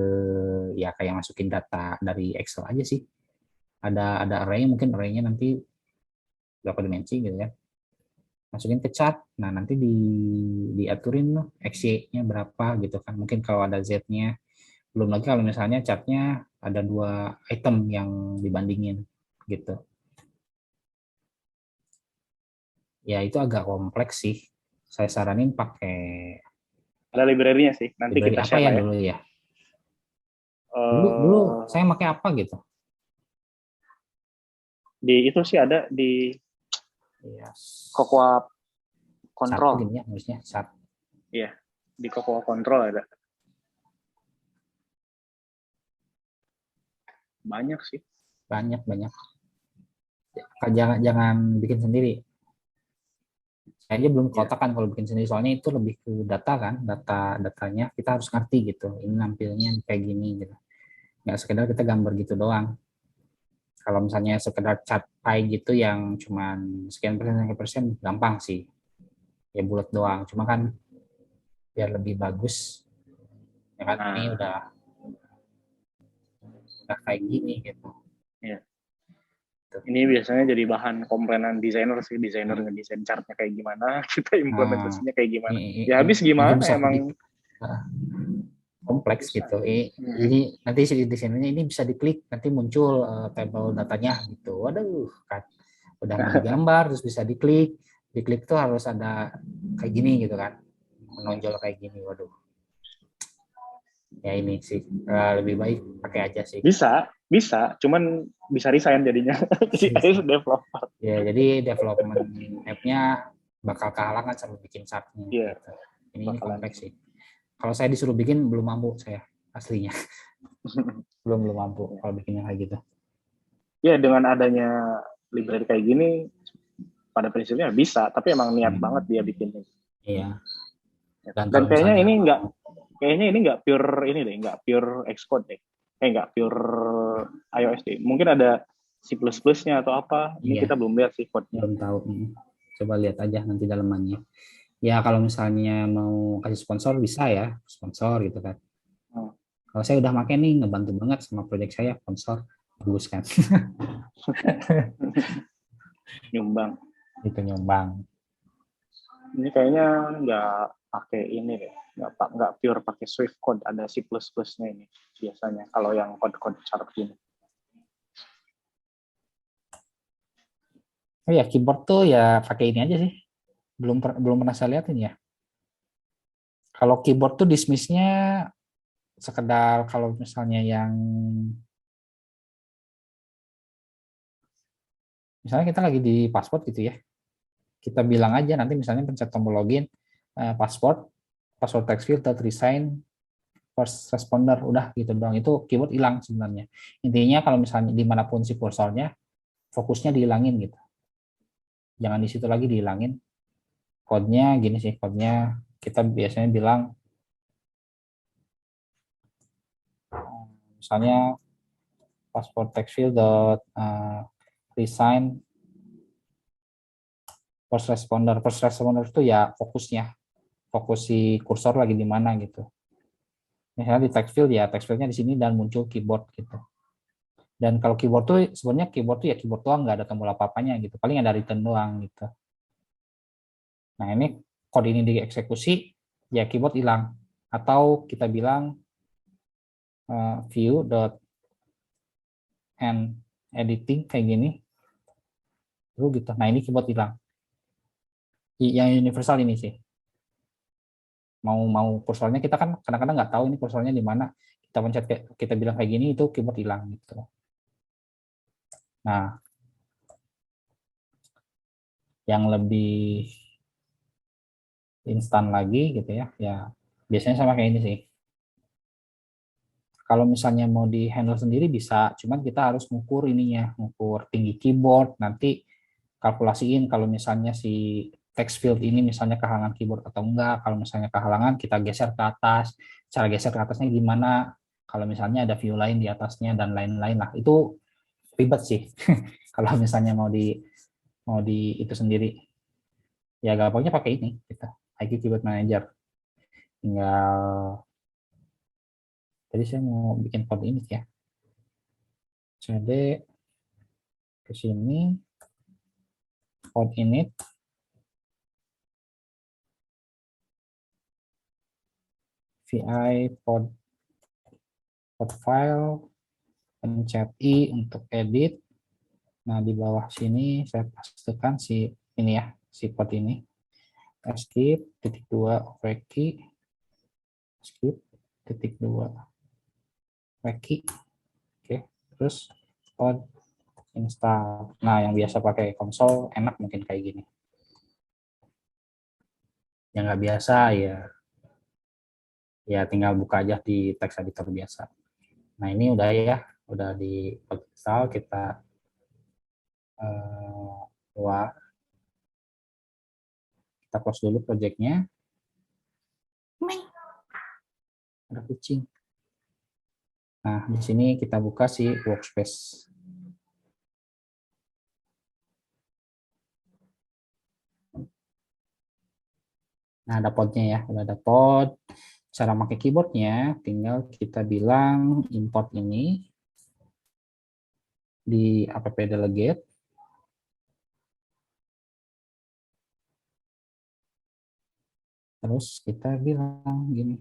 ya kayak masukin data dari Excel aja sih. Ada array, mungkin array-nya nanti berapa dimensi gitu ya. Masukin ke chart. Nah, nanti diaturin loh XY-nya berapa gitu kan. Mungkin kalau ada Z-nya. Belum lagi kalau misalnya chartnya ada 2 item yang dibandingin gitu. Ya itu agak kompleks sih. Saya saranin pakai
ada library-nya sih. Nanti
library
kita
apa
share
ya dulu ya. Dulu saya pakai apa gitu.
Di itu sih ada di Cocoa Control.
Gini ya harusnya chart.
Iya, di Cocoa Control ada. Banyak sih.
Banyak. Jangan bikin sendiri. Saya aja belum kotakan kalau bikin sendiri, soalnya itu lebih ke data kan, datanya kita harus ngerti gitu. Ini nampilnya kayak gini gitu. Nggak sekedar kita gambar gitu doang. Kalau misalnya sekedar chart pie gitu yang cuman sekian persen gampang sih. Ya bulat doang. Cuma kan biar lebih bagus. Ya kan ini udah kayak gini gitu.
Iya. Ini biasanya jadi bahan komplainan desainer sih, desainer ngedesain chartnya kayak gimana, kita implementasinya kayak gimana. Ya habis gimana emang
kompleks gitu. Ini nanti di sininya ini bisa diklik, nanti muncul tabel datanya gitu. Waduh, kan udah mau digambar terus bisa diklik. Diklik tuh harus ada kayak gini gitu kan. Menonjol kayak gini. Waduh. Ya ini sih lebih baik pakai aja sih.
Bisa, cuman bisa resign jadinya. Jadi harus developer.
Ya, jadi development app-nya bakal kehalangan sama bikin chartnya.
Iya.
Gitu. Ini kompleks sih. Kalau saya disuruh bikin belum mampu saya aslinya. belum mampu kalau bikinnya kayak gitu.
Ya dengan adanya library kayak gini, pada prinsipnya bisa, tapi emang niat banget dia bikinnya.
Iya.
Dan kayaknya ini nggak pure ini deh, nggak pure Xcode deh, nggak pure iOS deh. Mungkin ada C++-nya atau apa. Ini kita belum lihat sih code-nya.
Belum tahu. Coba lihat aja nanti dalamannya. Ya kalau misalnya mau kasih sponsor bisa ya, sponsor gitu kan. Kalau saya udah pakai nih, ngebantu banget sama proyek saya, sponsor bagus kan.
Nyumbang.
Itu nyumbang.
Ini kayaknya nggak pakai ini deh, nggak pure pakai Swift code, ada C++-nya ini biasanya kalau yang code chart ini.
Oh ya, keyboard tuh ya pakai ini aja sih. Belum pernah saya liatin ya. Kalau keyboard tuh dismiss-nya sekedar kalau misalnya yang misalnya kita lagi di password gitu ya. Kita bilang aja nanti misalnya pencet tombol login, password text field, resign, first responder, udah gitu doang. Itu keyword hilang sebenarnya. Intinya kalau misalnya dimanapun si kursornya, fokusnya dihilangin gitu. Jangan di situ lagi dihilangin. Code-nya gini sih, code-nya kita biasanya bilang misalnya password text field resign first responder. First responder itu ya fokus si kursor lagi di mana gitu. Misalnya di text field ya text fieldnya di sini dan muncul keyboard gitu. Dan kalau keyboard tuh sebenarnya keyboard tuh ya keyboard doang, nggak ada tombol apa-apanya gitu. Paling ada return doang gitu. Nah ini kode ini dieksekusi ya keyboard hilang. Atau kita bilang view dot end editing kayak gini. Terus gitu. Nah ini keyboard hilang. Yang universal ini sih. Mau kursornya kita kan kadang-kadang nggak tahu ini kursornya di mana. Kita pencet kita bilang kayak gini itu keyboard hilang gitu. Nah, yang lebih instan lagi gitu ya, ya biasanya sama kayak ini sih. Kalau misalnya mau di handle sendiri bisa, cuman kita harus ngukur ininya, ngukur tinggi keyboard, nanti kalkulasiin kalau misalnya si text field ini misalnya kehalangan keyboard atau enggak. Kalau misalnya kehalangan kita geser ke atas, cara geser ke atasnya gimana, kalau misalnya ada view lain di atasnya dan lain-lain lah. Itu ribet sih kalau misalnya mau di itu sendiri. Ya gampangnya pakai ini kita IQ Keyboard Manager. Tinggal tadi saya mau bikin code ini ya. cd ke sini code init vi pod file pencet i untuk edit. Nah di bawah sini saya pastikan si ini ya si code ini escape titik dua weki escape titik dua weki. Oke, terus code install. Nah yang biasa pakai konsol enak mungkin kayak gini. Yang nggak biasa ya tinggal buka aja di text editor biasa. Nah ini udah ya, udah di install, kita keluar, kita close dulu projectnya. Ada kucing. Nah di sini kita buka si workspace. Nah ada podnya ya, udah ada pod. Cara pakai keyboardnya, tinggal kita bilang import ini di app delegate. Terus kita bilang gini,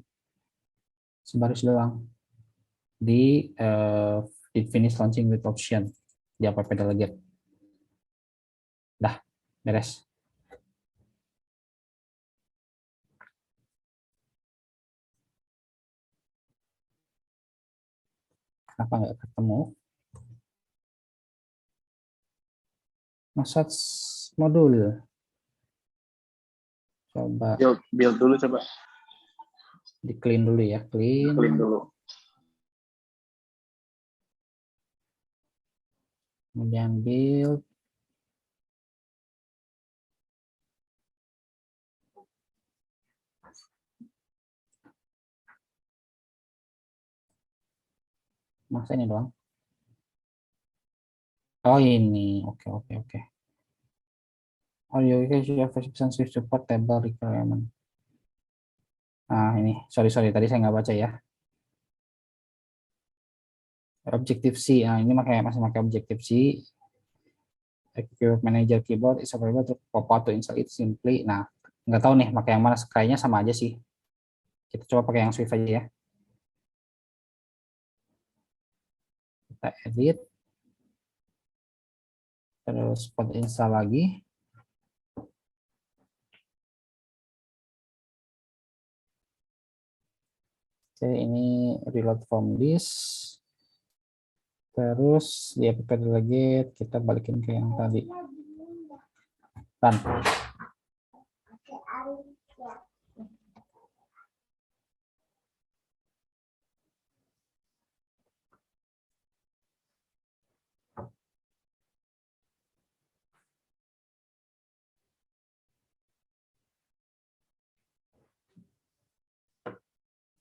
sebaris doang di finish launching with option di app delegate. Dah, beres. Kenapa nggak ketemu? Massage modul. Coba
Build dulu coba.
di clean dulu ya, clean.
Clean dulu.
Kemudian build. Masa ini doang? Oh ini, oke. Oh ya, swift support table requirement. Nah ini, sorry tadi saya nggak baca ya. Objective C, nah ini masih pakai Objective C. Keyboard Manager keyboard is available to pop out to install it simply. Nah, nggak tahu nih pakai yang mana, kayaknya sama aja sih. Kita coba pakai yang Swift aja ya. Kita edit. Terus spot install lagi. Oke, ini reload from disk. Terus di app delegate kita balikin ke yang tadi. Run.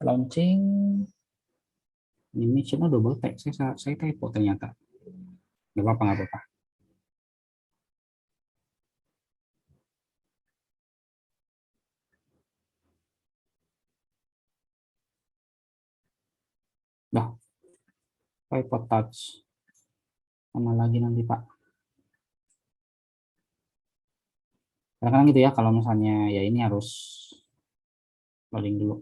Launching. Ini channel double tap. Saya typo ternyata. Nggak apa-apa. Dah. iPod Touch. Sama lagi nanti Pak. Karena gitu ya, kalau misalnya ya ini harus loading dulu.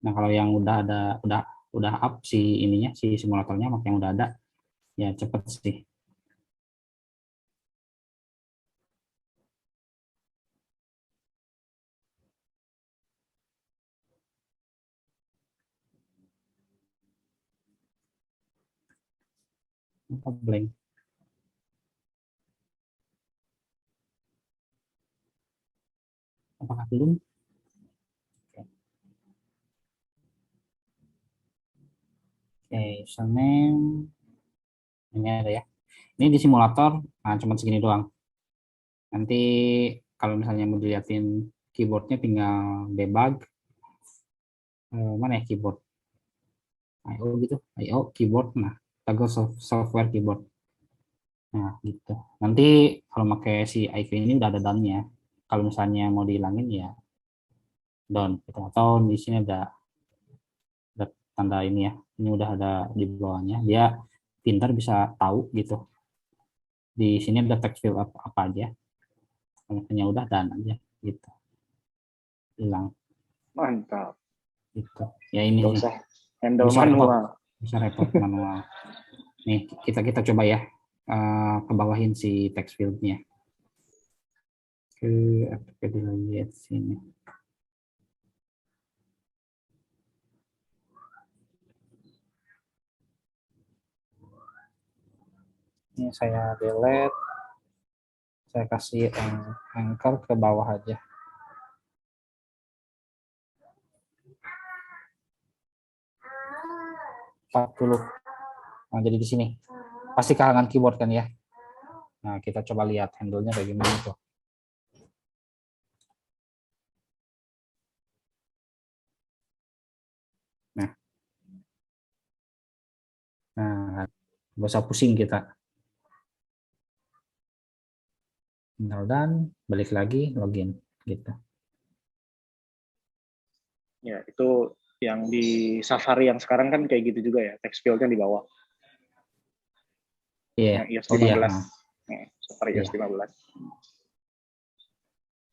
Nah, kalau yang udah up si ininya, si simulatornya, maka yang udah ada ya cepet sih. Apa blank? Apakah belum? Oke, username ini ada ya. Ini di simulator, nah cuma segini doang. Nanti kalau misalnya mau diliatin keyboardnya tinggal debug. Mana ya keyboard? IO gitu, IO keyboard. Nah, toggle software keyboard. Nah, gitu. Nanti kalau pakai si IQ ini udah ada down-nya. Kalau misalnya mau dihilangin ya down gitu. Atau di sini ada tanda ini ya. Ini udah ada di bawahnya. Dia pintar bisa tahu gitu. Di sini ada text field apa aja. Kalau misalnya udah dan aja gitu. Hilang
Mantap.
gitu. Ya ini
Gak
sih.
usah handle
Bisa
manual.
repot. Bisa repot manual. Nih, kita coba ya. Ke bawahin si text field-nya. Ke apk lihat sini. Ini saya delete, saya kasih anchor ke bawah aja. Nah, jadi di sini pasti kalangan keyboard kan ya. Nah, kita coba lihat handle-nya kayak gimana tuh. Nah, gak usah pusing kita. Tinggal dan balik lagi login gitu.
Ya, itu yang di Safari yang sekarang kan kayak gitu juga ya, text field-nya di bawah.
Iya.
Yang iOS
Oh
15.
iya.
Safari iOS
Iya.
15.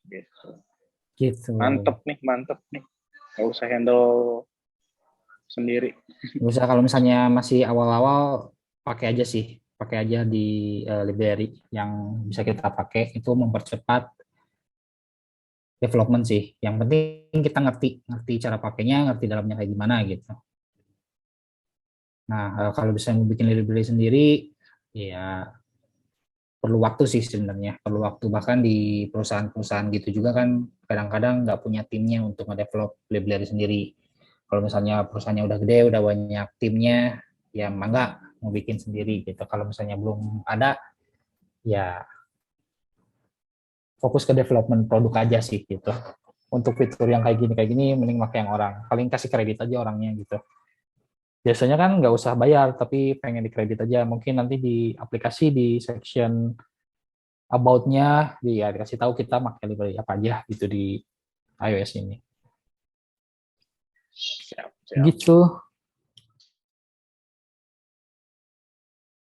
Gitu.
Gitu.
Mantep nih. nggak usah handle sendiri.
Bisa kalau misalnya masih awal-awal pakai aja sih, pakai aja di library yang bisa kita pakai itu mempercepat development sih. Yang penting kita ngerti ngerti cara pakainya, ngerti dalamnya kayak gimana gitu. Nah, kalau bisa mau bikin library sendiri, ya perlu waktu sih sebenarnya, perlu waktu bahkan di perusahaan-perusahaan gitu juga kan kadang-kadang nggak punya timnya untuk ngedevelop library sendiri. Kalau misalnya perusahaannya udah gede, udah banyak timnya, ya mangga mau bikin sendiri gitu. Kalau misalnya belum ada, ya fokus ke development produk aja sih gitu. Untuk fitur yang kayak gini mending pakai yang orang. Paling kasih kredit aja orangnya gitu. Biasanya kan nggak usah bayar, tapi pengen dikredit aja. Mungkin nanti di aplikasi di section about-nya dia dikasih tahu kita pakai library apa aja gitu di iOS ini.
Siap, siap.
Gitu.